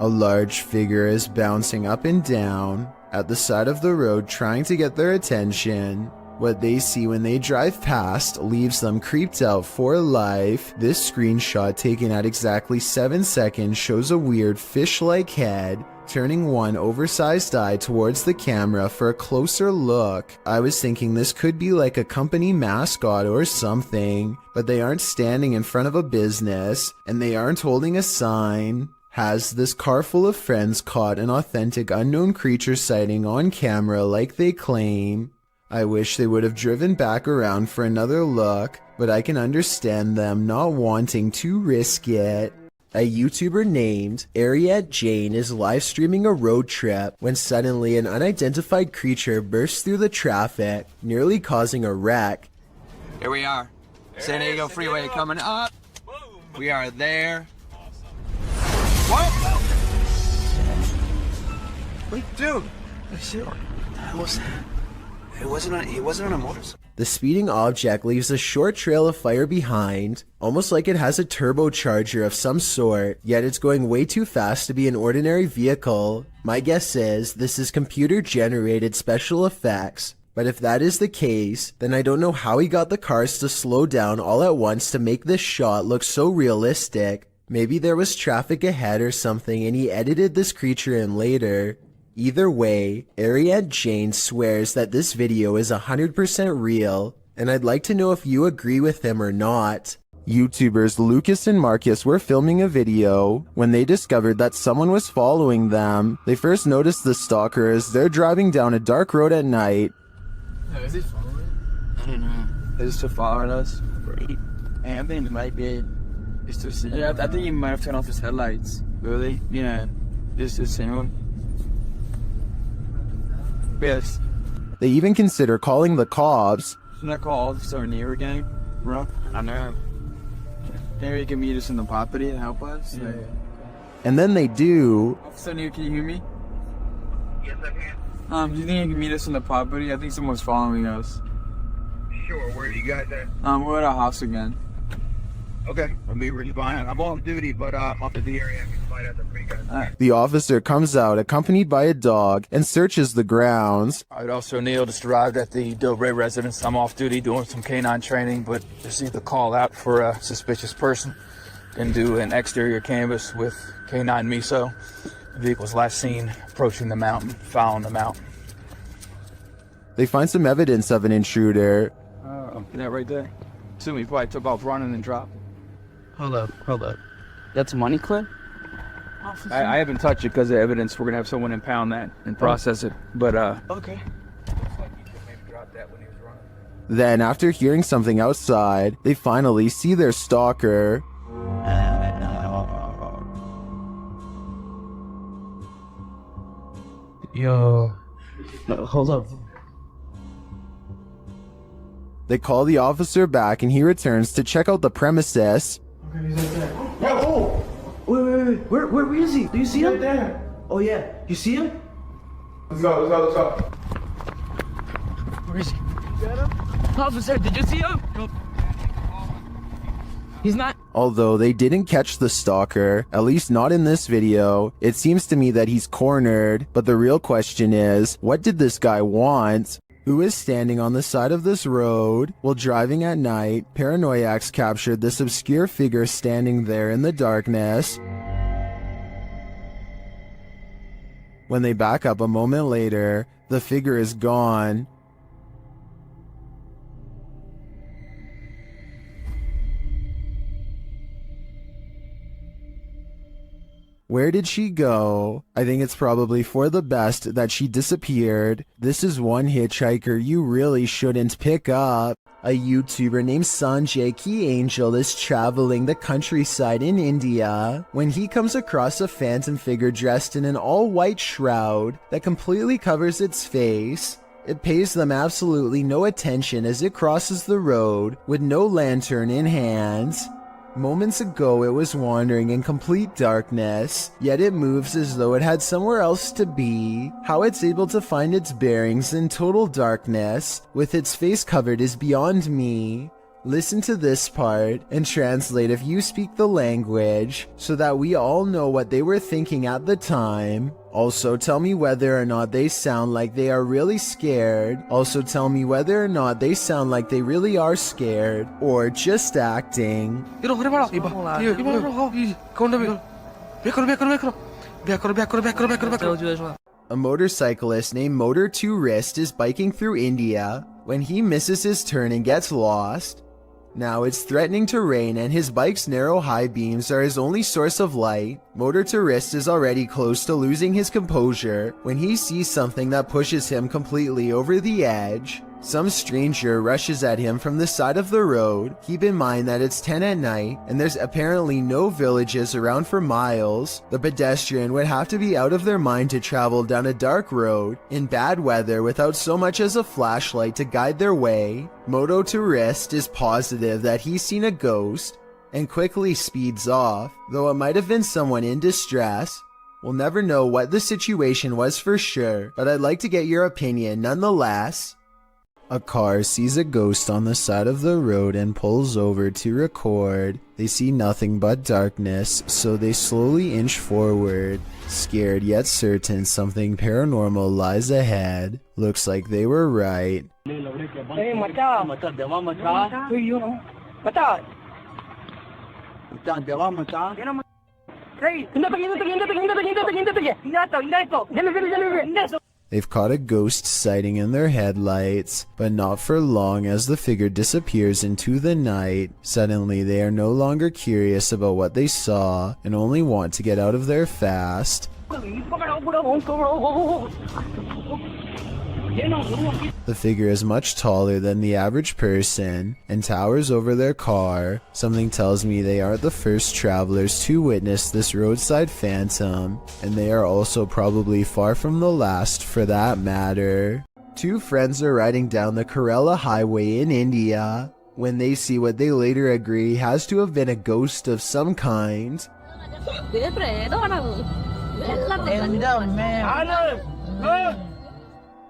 [SPEAKER 1] A large figure is bouncing up and down at the side of the road trying to get their attention. What they see when they drive past leaves them creeped out for life. This screenshot taken at exactly 7 seconds shows a weird fish-like head turning one oversized eye towards the camera for a closer look. I was thinking this could be like a company mascot or something, but they aren't standing in front of a business, and they aren't holding a sign. Has this car full of friends caught an authentic unknown creature sighting on camera like they claim? I wish they would have driven back around for another look, but I can understand them not wanting to risk it. A YouTuber named Ariette Jane is live streaming a road trip when suddenly an unidentified creature bursts through the traffic, nearly causing a wreck.
[SPEAKER 13] Here we are. San Diego Freeway coming up. We are there. Whoa! Wait, dude. He wasn't on a motorcycle.
[SPEAKER 1] The speeding object leaves a short trail of fire behind, almost like it has a turbocharger of some sort, yet it's going way too fast to be an ordinary vehicle. My guess is this is computer-generated special effects, but if that is the case, then I don't know how he got the cars to slow down all at once to make this shot look so realistic. Maybe there was traffic ahead or something and he edited this creature in later. Either way, Ariette Jane swears that this video is 100% real, and I'd like to know if you agree with him or not. YouTubers Lucas and Marcus were filming a video when they discovered that someone was following them. They first noticed the stalker as they're driving down a dark road at night.
[SPEAKER 5] Is he following? I don't know. Is he still following us? Great. Hey, I think it might be. Yeah, I think he might have turned off his headlights. Really? Yeah. Just the same one. Yes.
[SPEAKER 1] They even consider calling the cops.
[SPEAKER 5] Shouldn't I call Officer near again, bro? I know. Maybe you can meet us in the property and help us? Yeah.
[SPEAKER 1] And then they do.
[SPEAKER 5] Officer Neil, can you hear me? Yes, I can. Do you think you can meet us in the property? I think someone's following us.
[SPEAKER 14] Sure, where are you guys at?
[SPEAKER 5] We're at our house again.
[SPEAKER 14] Okay, I'll be really fine. I'm on duty, but I'm up in the area. I can find out the free guys.
[SPEAKER 1] The officer comes out accompanied by a dog and searches the grounds.
[SPEAKER 5] All right, Officer Neil just arrived at the Delray residence. I'm off duty doing some canine training, but received a call out for a suspicious person. Then do an exterior canvass with canine miso. The vehicle's last seen approaching the mountain, following the mountain.
[SPEAKER 1] They find some evidence of an intruder.
[SPEAKER 5] That right there. Assume he probably took off running and dropped.
[SPEAKER 11] Hold up.
[SPEAKER 5] That's a money clip? I haven't touched it because of evidence. We're gonna have someone impound that and process it. But
[SPEAKER 11] Okay.
[SPEAKER 1] Then, after hearing something outside, they finally see their stalker.
[SPEAKER 11] Yo. Hold up.
[SPEAKER 1] They call the officer back and he returns to check out the premises.
[SPEAKER 11] Oh! Wait. Where is he? Do you see him? Right there. Oh yeah. You see him?
[SPEAKER 14] Let's go.
[SPEAKER 11] Where is he? Officer, did you see him? He's not.
[SPEAKER 1] Although they didn't catch the stalker, at least not in this video, it seems to me that he's cornered, but the real question is, what did this guy want? Who is standing on the side of this road? While driving at night, paranoiacs captured this obscure figure standing there in the darkness. When they back up a moment later, the figure is gone. Where did she go? I think it's probably for the best that she disappeared. This is one hitchhiker you really shouldn't pick up. A YouTuber named Sanjay Key Angel is traveling the countryside in India when he comes across a phantom figure dressed in an all-white shroud that completely covers its face. It pays them absolutely no attention as it crosses the road with no lantern in hand. Moments ago it was wandering in complete darkness, yet it moves as though it had somewhere else to be. How it's able to find its bearings in total darkness, with its face covered, is beyond me. Listen to this part and translate if you speak the language, so that we all know what they were thinking at the time. Also tell me whether or not they sound like they are really scared. Also tell me whether or not they sound like they really are scared, or just acting. A motorcyclist named Motor 2 Wrist is biking through India when he misses his turn and gets lost. Now it's threatening to rain and his bike's narrow high beams are his only source of light. Motor to Wrist is already close to losing his composure when he sees something that pushes him completely over the edge. Some stranger rushes at him from the side of the road. Keep in mind that it's 10 at night and there's apparently no villages around for miles. The pedestrian would have to be out of their mind to travel down a dark road in bad weather without so much as a flashlight to guide their way. Moto to Wrist is positive that he's seen a ghost and quickly speeds off, though it might have been someone in distress. We'll never know what the situation was for sure, but I'd like to get your opinion nonetheless. A car sees a ghost on the side of the road and pulls over to record. They see nothing but darkness, so they slowly inch forward, scared yet certain something paranormal lies ahead. Looks like they were right. They've caught a ghost sighting in their headlights, but not for long as the figure disappears into the night. Suddenly, they are no longer curious about what they saw and only want to get out of there fast. The figure is much taller than the average person and towers over their car. Something tells me they aren't the first travelers to witness this roadside phantom, and they are also probably far from the last for that matter. Two friends are riding down the Kerala highway in India when they see what they later agree has to have been a ghost of some kind.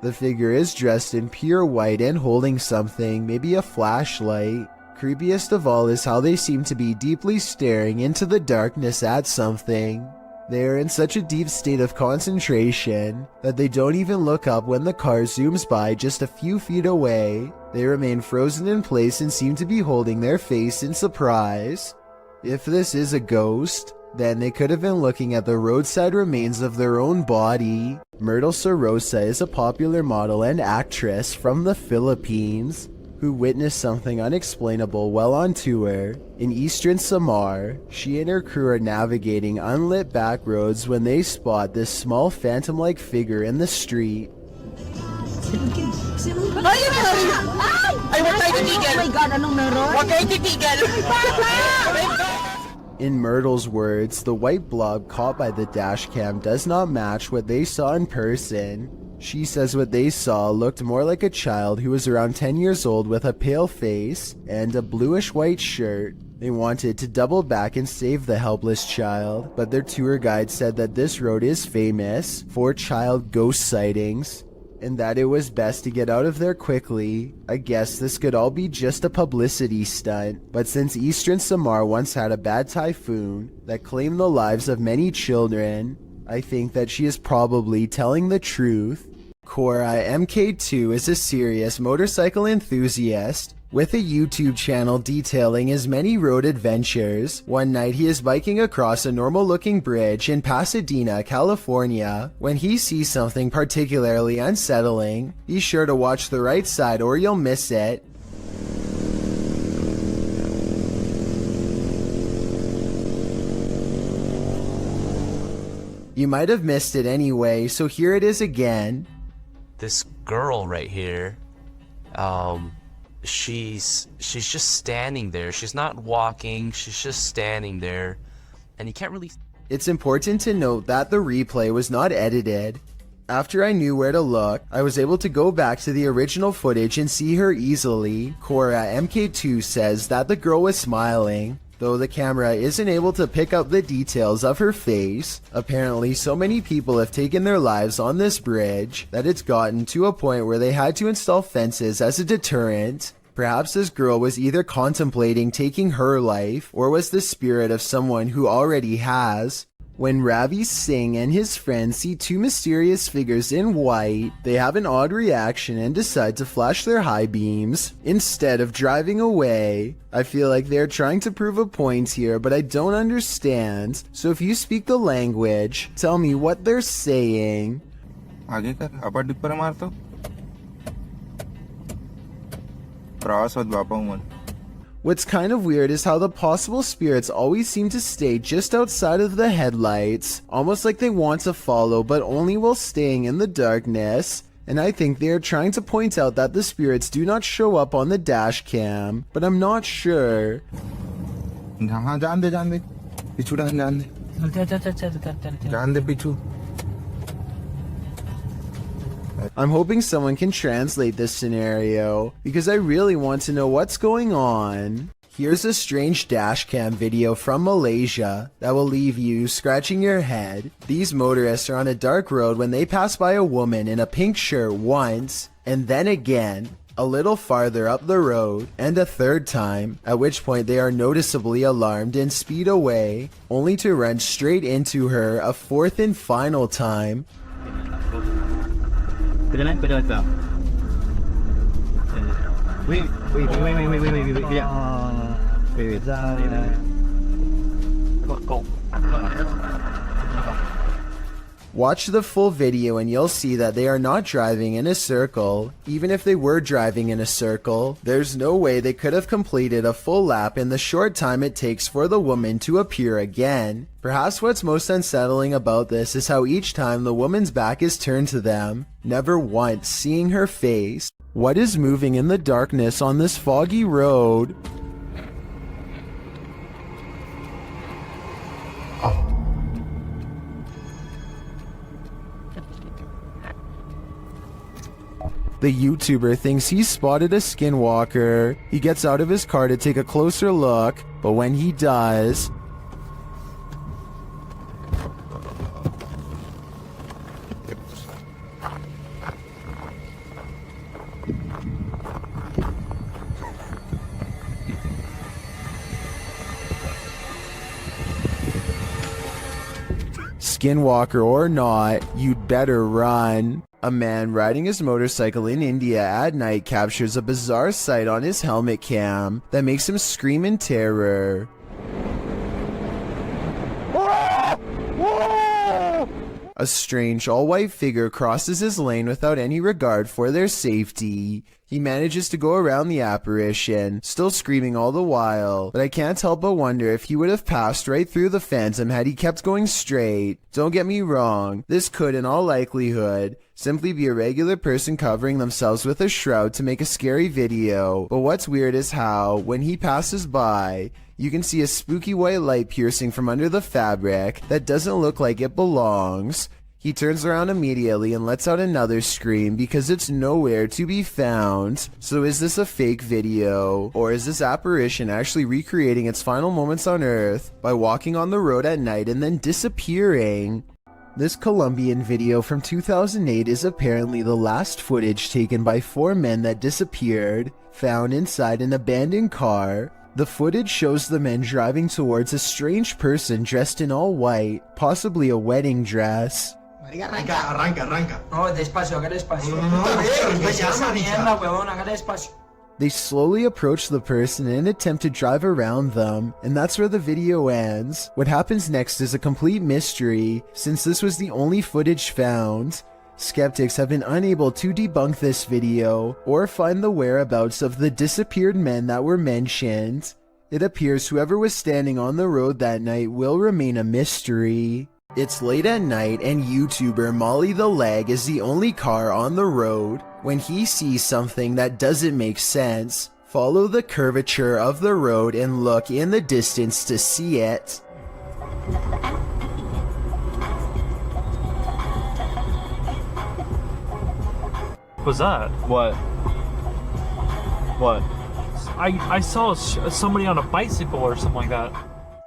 [SPEAKER 1] The figure is dressed in pure white and holding something, maybe a flashlight. Creepiest of all is how they seem to be deeply staring into the darkness at something. They are in such a deep state of concentration that they don't even look up when the car zooms by just a few feet away. They remain frozen in place and seem to be holding their face in surprise. If this is a ghost, then they could have been looking at the roadside remains of their own body. Myrtle Sorosa is a popular model and actress from the Philippines who witnessed something unexplainable while on tour. In eastern Samar, she and her crew are navigating unlit back roads when they spot this small phantom-like figure in the street. In Myrtle's words, the white blob caught by the dash cam does not match what they saw in person. She says what they saw looked more like a child who was around 10 years old with a pale face and a bluish-white shirt. They wanted to double back and save the helpless child, but their tour guide said that this road is famous for child ghost sightings, and that it was best to get out of there quickly. I guess this could all be just a publicity stunt, but since eastern Samar once had a bad typhoon that claimed the lives of many children, I think that she is probably telling the truth. Cora MK2 is a serious motorcycle enthusiast with a YouTube channel detailing his many road adventures. One night he is biking across a normal looking bridge in Pasadena, California, when he sees something particularly unsettling. Be sure to watch the right side or you'll miss it. You might have missed it anyway, so here it is again.
[SPEAKER 6] This girl right here, she's just standing there. She's not walking, she's just standing there, and you can't really...
[SPEAKER 1] It's important to note that the replay was not edited. After I knew where to look, I was able to go back to the original footage and see her easily. Cora MK2 says that the girl was smiling, though the camera isn't able to pick up the details of her face. Apparently, so many people have taken their lives on this bridge that it's gotten to a point where they had to install fences as a deterrent. Perhaps this girl was either contemplating taking her life or was the spirit of someone who already has. When Ravi Singh and his friends see two mysterious figures in white, they have an odd reaction and decide to flash their high beams instead of driving away. I feel like they're trying to prove a point here, but I don't understand. So if you speak the language, tell me what they're saying.
[SPEAKER 15] आगे कर अपर dipper मार तो प्रवास होत बापा मन.
[SPEAKER 1] What's kind of weird is how the possible spirits always seem to stay just outside of the headlights, almost like they want to follow but only while staying in the darkness. And I think they are trying to point out that the spirits do not show up on the dash cam, but I'm not sure. I'm hoping someone can translate this scenario, because I really want to know what's going on. Here's a strange dashcam video from Malaysia that will leave you scratching your head. These motorists are on a dark road when they pass by a woman in a pink shirt once, and then again, a little farther up the road, and a third time, at which point they are noticeably alarmed and speed away, only to run straight into her a fourth and final time. Watch the full video and you'll see that they are not driving in a circle. Even if they were driving in a circle, there's no way they could have completed a full lap in the short time it takes for the woman to appear again. Perhaps what's most unsettling about this is how each time the woman's back is turned to them, never once seeing her face. What is moving in the darkness on this foggy road? The YouTuber thinks he spotted a skinwalker. He gets out of his car to take a closer look, but when he does, skinwalker or not, you'd better run. A man riding his motorcycle in India at night captures a bizarre sight on his helmet cam that makes him scream in terror. A strange all-white figure crosses his lane without any regard for their safety. He manages to go around the apparition, still screaming all the while, but I can't help but wonder if he would have passed right through the phantom had he kept going straight. Don't get me wrong, this could in all likelihood simply be a regular person covering themselves with a shroud to make a scary video, but what's weird is how, when he passes by, you can see a spooky white light piercing from under the fabric that doesn't look like it belongs. He turns around immediately and lets out another scream because it's nowhere to be found. So is this a fake video? Or is this apparition actually recreating its final moments on Earth by walking on the road at night and then disappearing? This Colombian video from 2008 is apparently the last footage taken by 4 men that disappeared, found inside an abandoned car. The footage shows the men driving towards a strange person dressed in all white, possibly a wedding dress.
[SPEAKER 11] Arranca.
[SPEAKER 16] No, despacio, haga despacio. Esa mierda, huevón, haga despacio.
[SPEAKER 1] They slowly approach the person and attempt to drive around them, and that's where the video ends. What happens next is a complete mystery, since this was the only footage found. Skeptics have been unable to debunk this video, or find the whereabouts of the disappeared men that were mentioned. It appears whoever was standing on the road that night will remain a mystery. It's late at night and YouTuber Molly the Leg is the only car on the road. When he sees something that doesn't make sense, follow the curvature of the road and look in the distance to see it.
[SPEAKER 8] Was that?
[SPEAKER 5] What? What?
[SPEAKER 8] I saw somebody on a bicycle or something like that.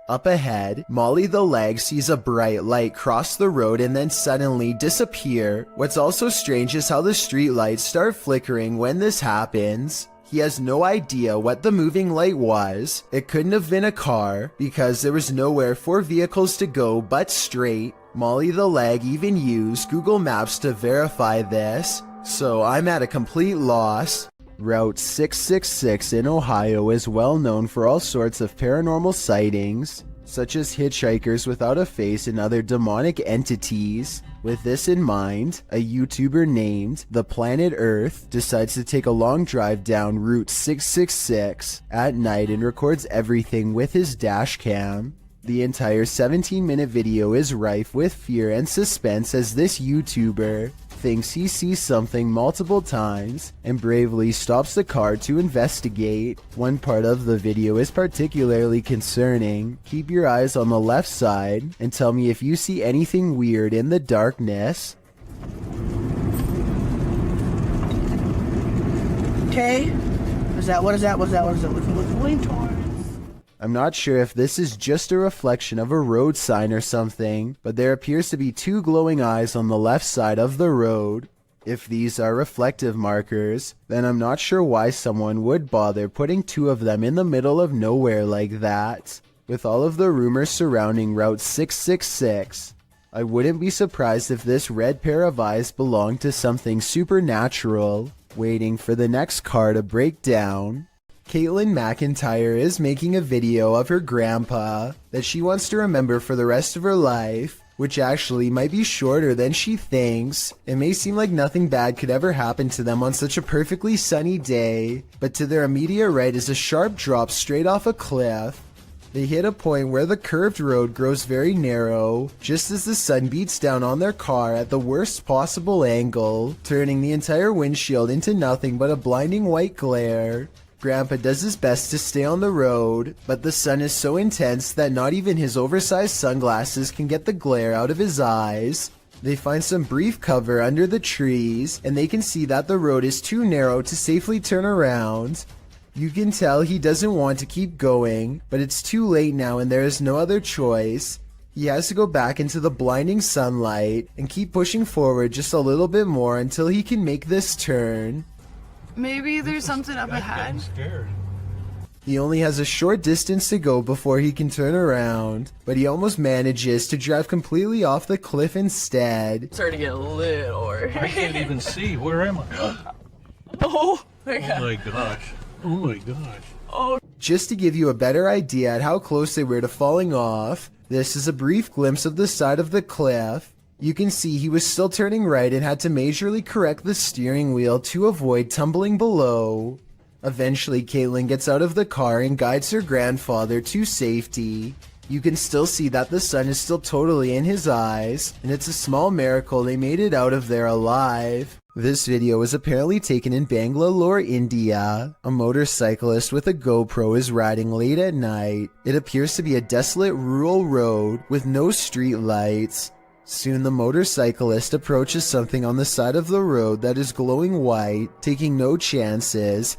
[SPEAKER 1] Up ahead, Molly the Leg sees a bright light cross the road and then suddenly disappear. What's also strange is how the street lights start flickering when this happens. He has no idea what the moving light was. It couldn't have been a car because there was nowhere for vehicles to go but straight. Molly the Leg even used Google Maps to verify this, so I'm at a complete loss. Route 666 in Ohio is well known for all sorts of paranormal sightings, such as hitchhikers without a face and other demonic entities. With this in mind, a YouTuber named The Planet Earth decides to take a long drive down Route 666 at night and records everything with his dash cam. The entire 17-minute video is rife with fear and suspense as this YouTuber thinks he sees something multiple times and bravely stops the car to investigate. One part of the video is particularly concerning. Keep your eyes on the left side and tell me if you see anything weird in the darkness.
[SPEAKER 11] Okay. What is that? What is that? Lean towards.
[SPEAKER 1] I'm not sure if this is just a reflection of a road sign or something, but there appears to be 2 glowing eyes on the left side of the road. If these are reflective markers, then I'm not sure why someone would bother putting 2 of them in the middle of nowhere like that. With all of the rumors surrounding Route 666, I wouldn't be surprised if this red pair of eyes belonged to something supernatural, waiting for the next car to break down. Caitlin McIntyre is making a video of her grandpa that she wants to remember for the rest of her life, which actually might be shorter than she thinks. It may seem like nothing bad could ever happen to them on such a perfectly sunny day, but to their immediate right is a sharp drop straight off a cliff. They hit a point where the curved road grows very narrow, just as the sun beats down on their car at the worst possible angle, turning the entire windshield into nothing but a blinding white glare. Grandpa does his best to stay on the road, but the sun is so intense that not even his oversized sunglasses can get the glare out of his eyes. They find some brief cover under the trees, and they can see that the road is too narrow to safely turn around. You can tell he doesn't want to keep going, but it's too late now and there is no other choice. He has to go back into the blinding sunlight and keep pushing forward just a little bit more until he can make this turn.
[SPEAKER 17] Maybe there's something up ahead.
[SPEAKER 1] He only has a short distance to go before he can turn around, but he almost manages to drive completely off the cliff instead.
[SPEAKER 17] Starting to get a little.
[SPEAKER 9] I can't even see. Where am I?
[SPEAKER 17] Oh my god.
[SPEAKER 9] Oh my gosh. Oh my gosh.
[SPEAKER 17] Oh.
[SPEAKER 1] Just to give you a better idea at how close they were to falling off, this is a brief glimpse of the side of the cliff. You can see he was still turning right and had to majorly correct the steering wheel to avoid tumbling below. Eventually, Caitlin gets out of the car and guides her grandfather to safety. You can still see that the sun is still totally in his eyes, and it's a small miracle they made it out of there alive. This video was apparently taken in Bangalore, India. A motorcyclist with a GoPro is riding late at night. It appears to be a desolate rural road with no street lights. Soon the motorcyclist approaches something on the side of the road that is glowing white, taking no chances.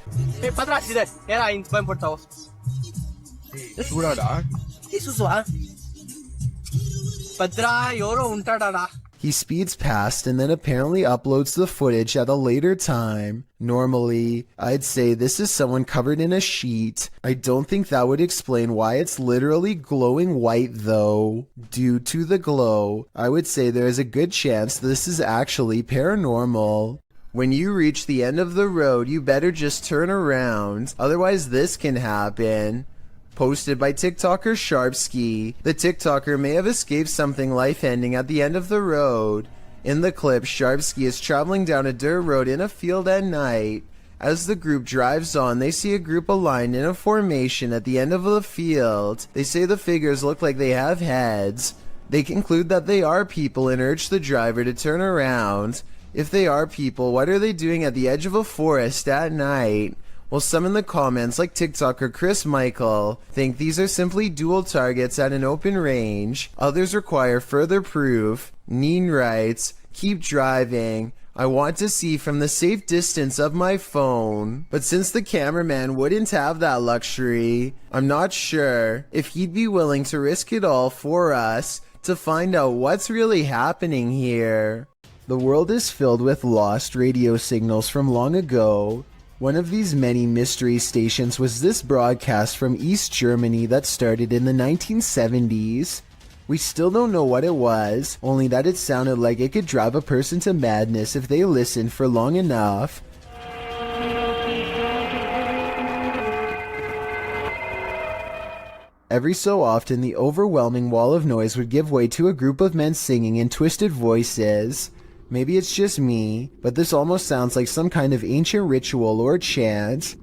[SPEAKER 1] He speeds past and then apparently uploads the footage at a later time. Normally, I'd say this is someone covered in a sheet. I don't think that would explain why it's literally glowing white though. Due to the glow, I would say there is a good chance this is actually paranormal. When you reach the end of the road, you better just turn around, otherwise this can happen. Posted by TikToker Sharpski. The TikToker may have escaped something life-ending at the end of the road. In the clip, Sharpski is traveling down a dirt road in a field at night. As the group drives on, they see a group aligned in a formation at the end of the field. They say the figures look like they have heads. They conclude that they are people and urge the driver to turn around. If they are people, what are they doing at the edge of a forest at night? Well, some in the comments, like TikToker Chris Michael, think these are simply dual targets at an open range. Others require further proof. Neen writes, "Keep driving. I want to see from the safe distance of my phone." But since the cameraman wouldn't have that luxury, I'm not sure if he'd be willing to risk it all for us to find out what's really happening here. The world is filled with lost radio signals from long ago. One of these many mystery stations was this broadcast from East Germany that started in the 1970s. We still don't know what it was, only that it sounded like it could drive a person to madness if they listened for long enough. Every so often, the overwhelming wall of noise would give way to a group of men singing in twisted voices. Maybe it's just me, but this almost sounds like some kind of ancient ritual or chant.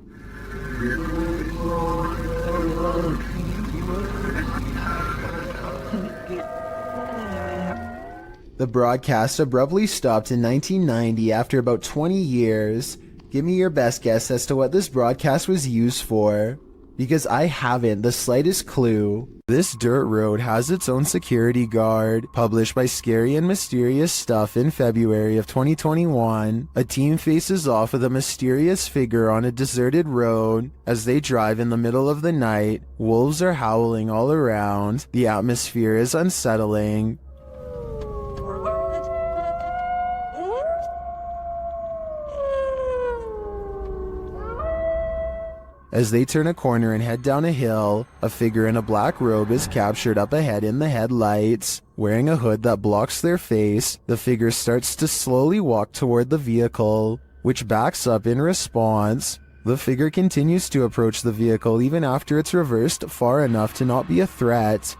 [SPEAKER 1] The broadcast abruptly stopped in 1990 after about 20 years. Give me your best guess as to what this broadcast was used for, because I haven't the slightest clue. This dirt road has its own security guard. Published by Scary and Mysterious Stuff in February of 2021, a team faces off with a mysterious figure on a deserted road. As they drive in the middle of the night, wolves are howling all around. The atmosphere is unsettling. As they turn a corner and head down a hill, a figure in a black robe is captured up ahead in the headlights. Wearing a hood that blocks their face, the figure starts to slowly walk toward the vehicle, which backs up in response. The figure continues to approach the vehicle even after it's reversed far enough to not be a threat.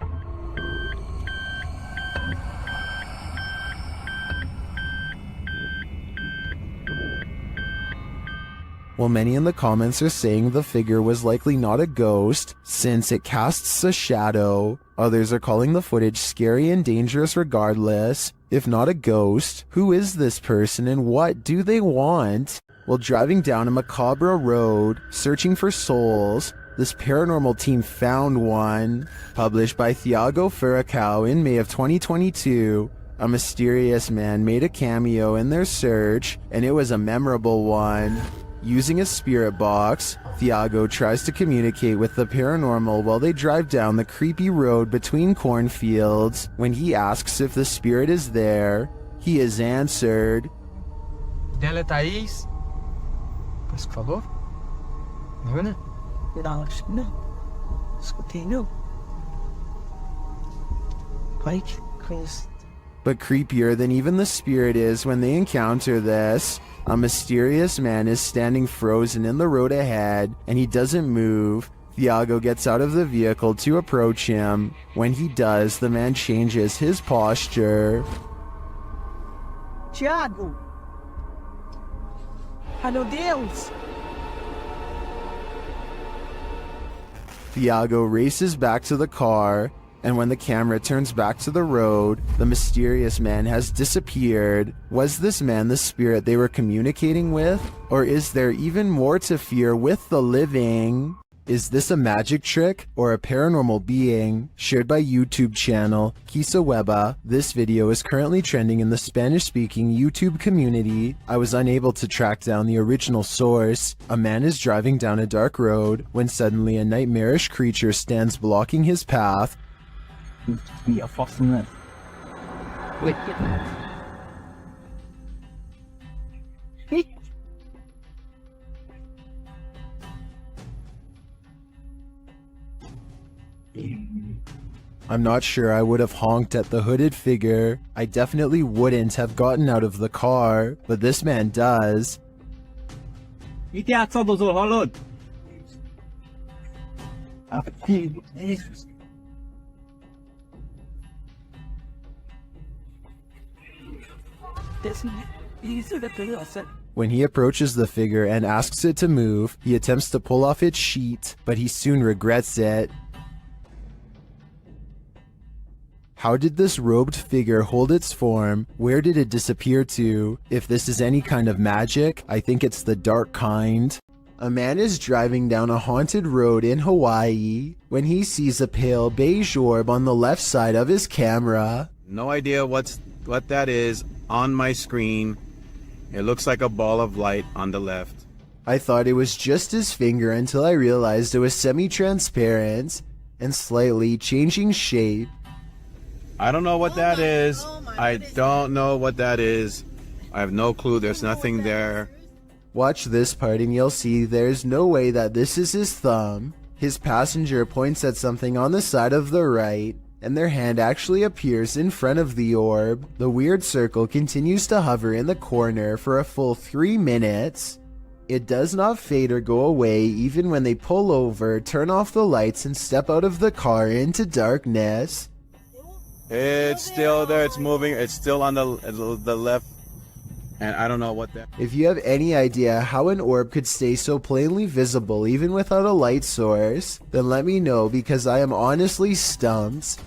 [SPEAKER 1] While many in the comments are saying the figure was likely not a ghost, since it casts a shadow, others are calling the footage scary and dangerous regardless. If not a ghost, who is this person and what do they want? While driving down a macabre road, searching for souls, this paranormal team found one. Published by Thiago Furacao in May of 2022, a mysterious man made a cameo in their search, and it was a memorable one. Using a spirit box, Thiago tries to communicate with the paranormal while they drive down the creepy road between cornfields. When he asks if the spirit is there, he is answered.
[SPEAKER 16] Dela Thaís. Por favor. Não. Não. Escutei, não. Like, Chris.
[SPEAKER 1] But creepier than even the spirit is when they encounter this. A mysterious man is standing frozen in the road ahead, and he doesn't move. Thiago gets out of the vehicle to approach him. When he does, the man changes his posture.
[SPEAKER 16] Tiago! Ai, meu Deus!
[SPEAKER 1] Thiago races back to the car, and when the camera turns back to the road, the mysterious man has disappeared. Was this man the spirit they were communicating with? Or is there even more to fear with the living? Is this a magic trick or a paranormal being? Shared by YouTube channel Kisa Weba, this video is currently trending in the Spanish-speaking YouTube community. I was unable to track down the original source. A man is driving down a dark road when suddenly a nightmarish creature stands blocking his path.
[SPEAKER 5] Yeah, fasten that.
[SPEAKER 16] Wait, get...
[SPEAKER 1] I'm not sure I would have honked at the hooded figure. I definitely wouldn't have gotten out of the car, but this man does. When he approaches the figure and asks it to move, he attempts to pull off its sheet, but he soon regrets it. How did this robed figure hold its form? Where did it disappear to? If this is any kind of magic, I think it's the dark kind. A man is driving down a haunted road in Hawaii when he sees a pale beige orb on the left side of his camera.
[SPEAKER 18] No idea what that is on my screen. It looks like a ball of light on the left.
[SPEAKER 1] I thought it was just his finger until I realized it was semi-transparent and slightly changing shape.
[SPEAKER 18] I don't know what that is. I don't know what that is. I have no clue. There's nothing there.
[SPEAKER 1] Watch this part and you'll see there's no way that this is his thumb. His passenger points at something on the side of the right, and their hand actually appears in front of the orb. The weird circle continues to hover in the corner for a full 3 minutes. It does not fade or go away even when they pull over, turn off the lights, and step out of the car into darkness.
[SPEAKER 18] It's still there. It's moving. It's still on the left. And I don't know what that...
[SPEAKER 1] If you have any idea how an orb could stay so plainly visible even without a light source, then let me know because I am honestly stumped.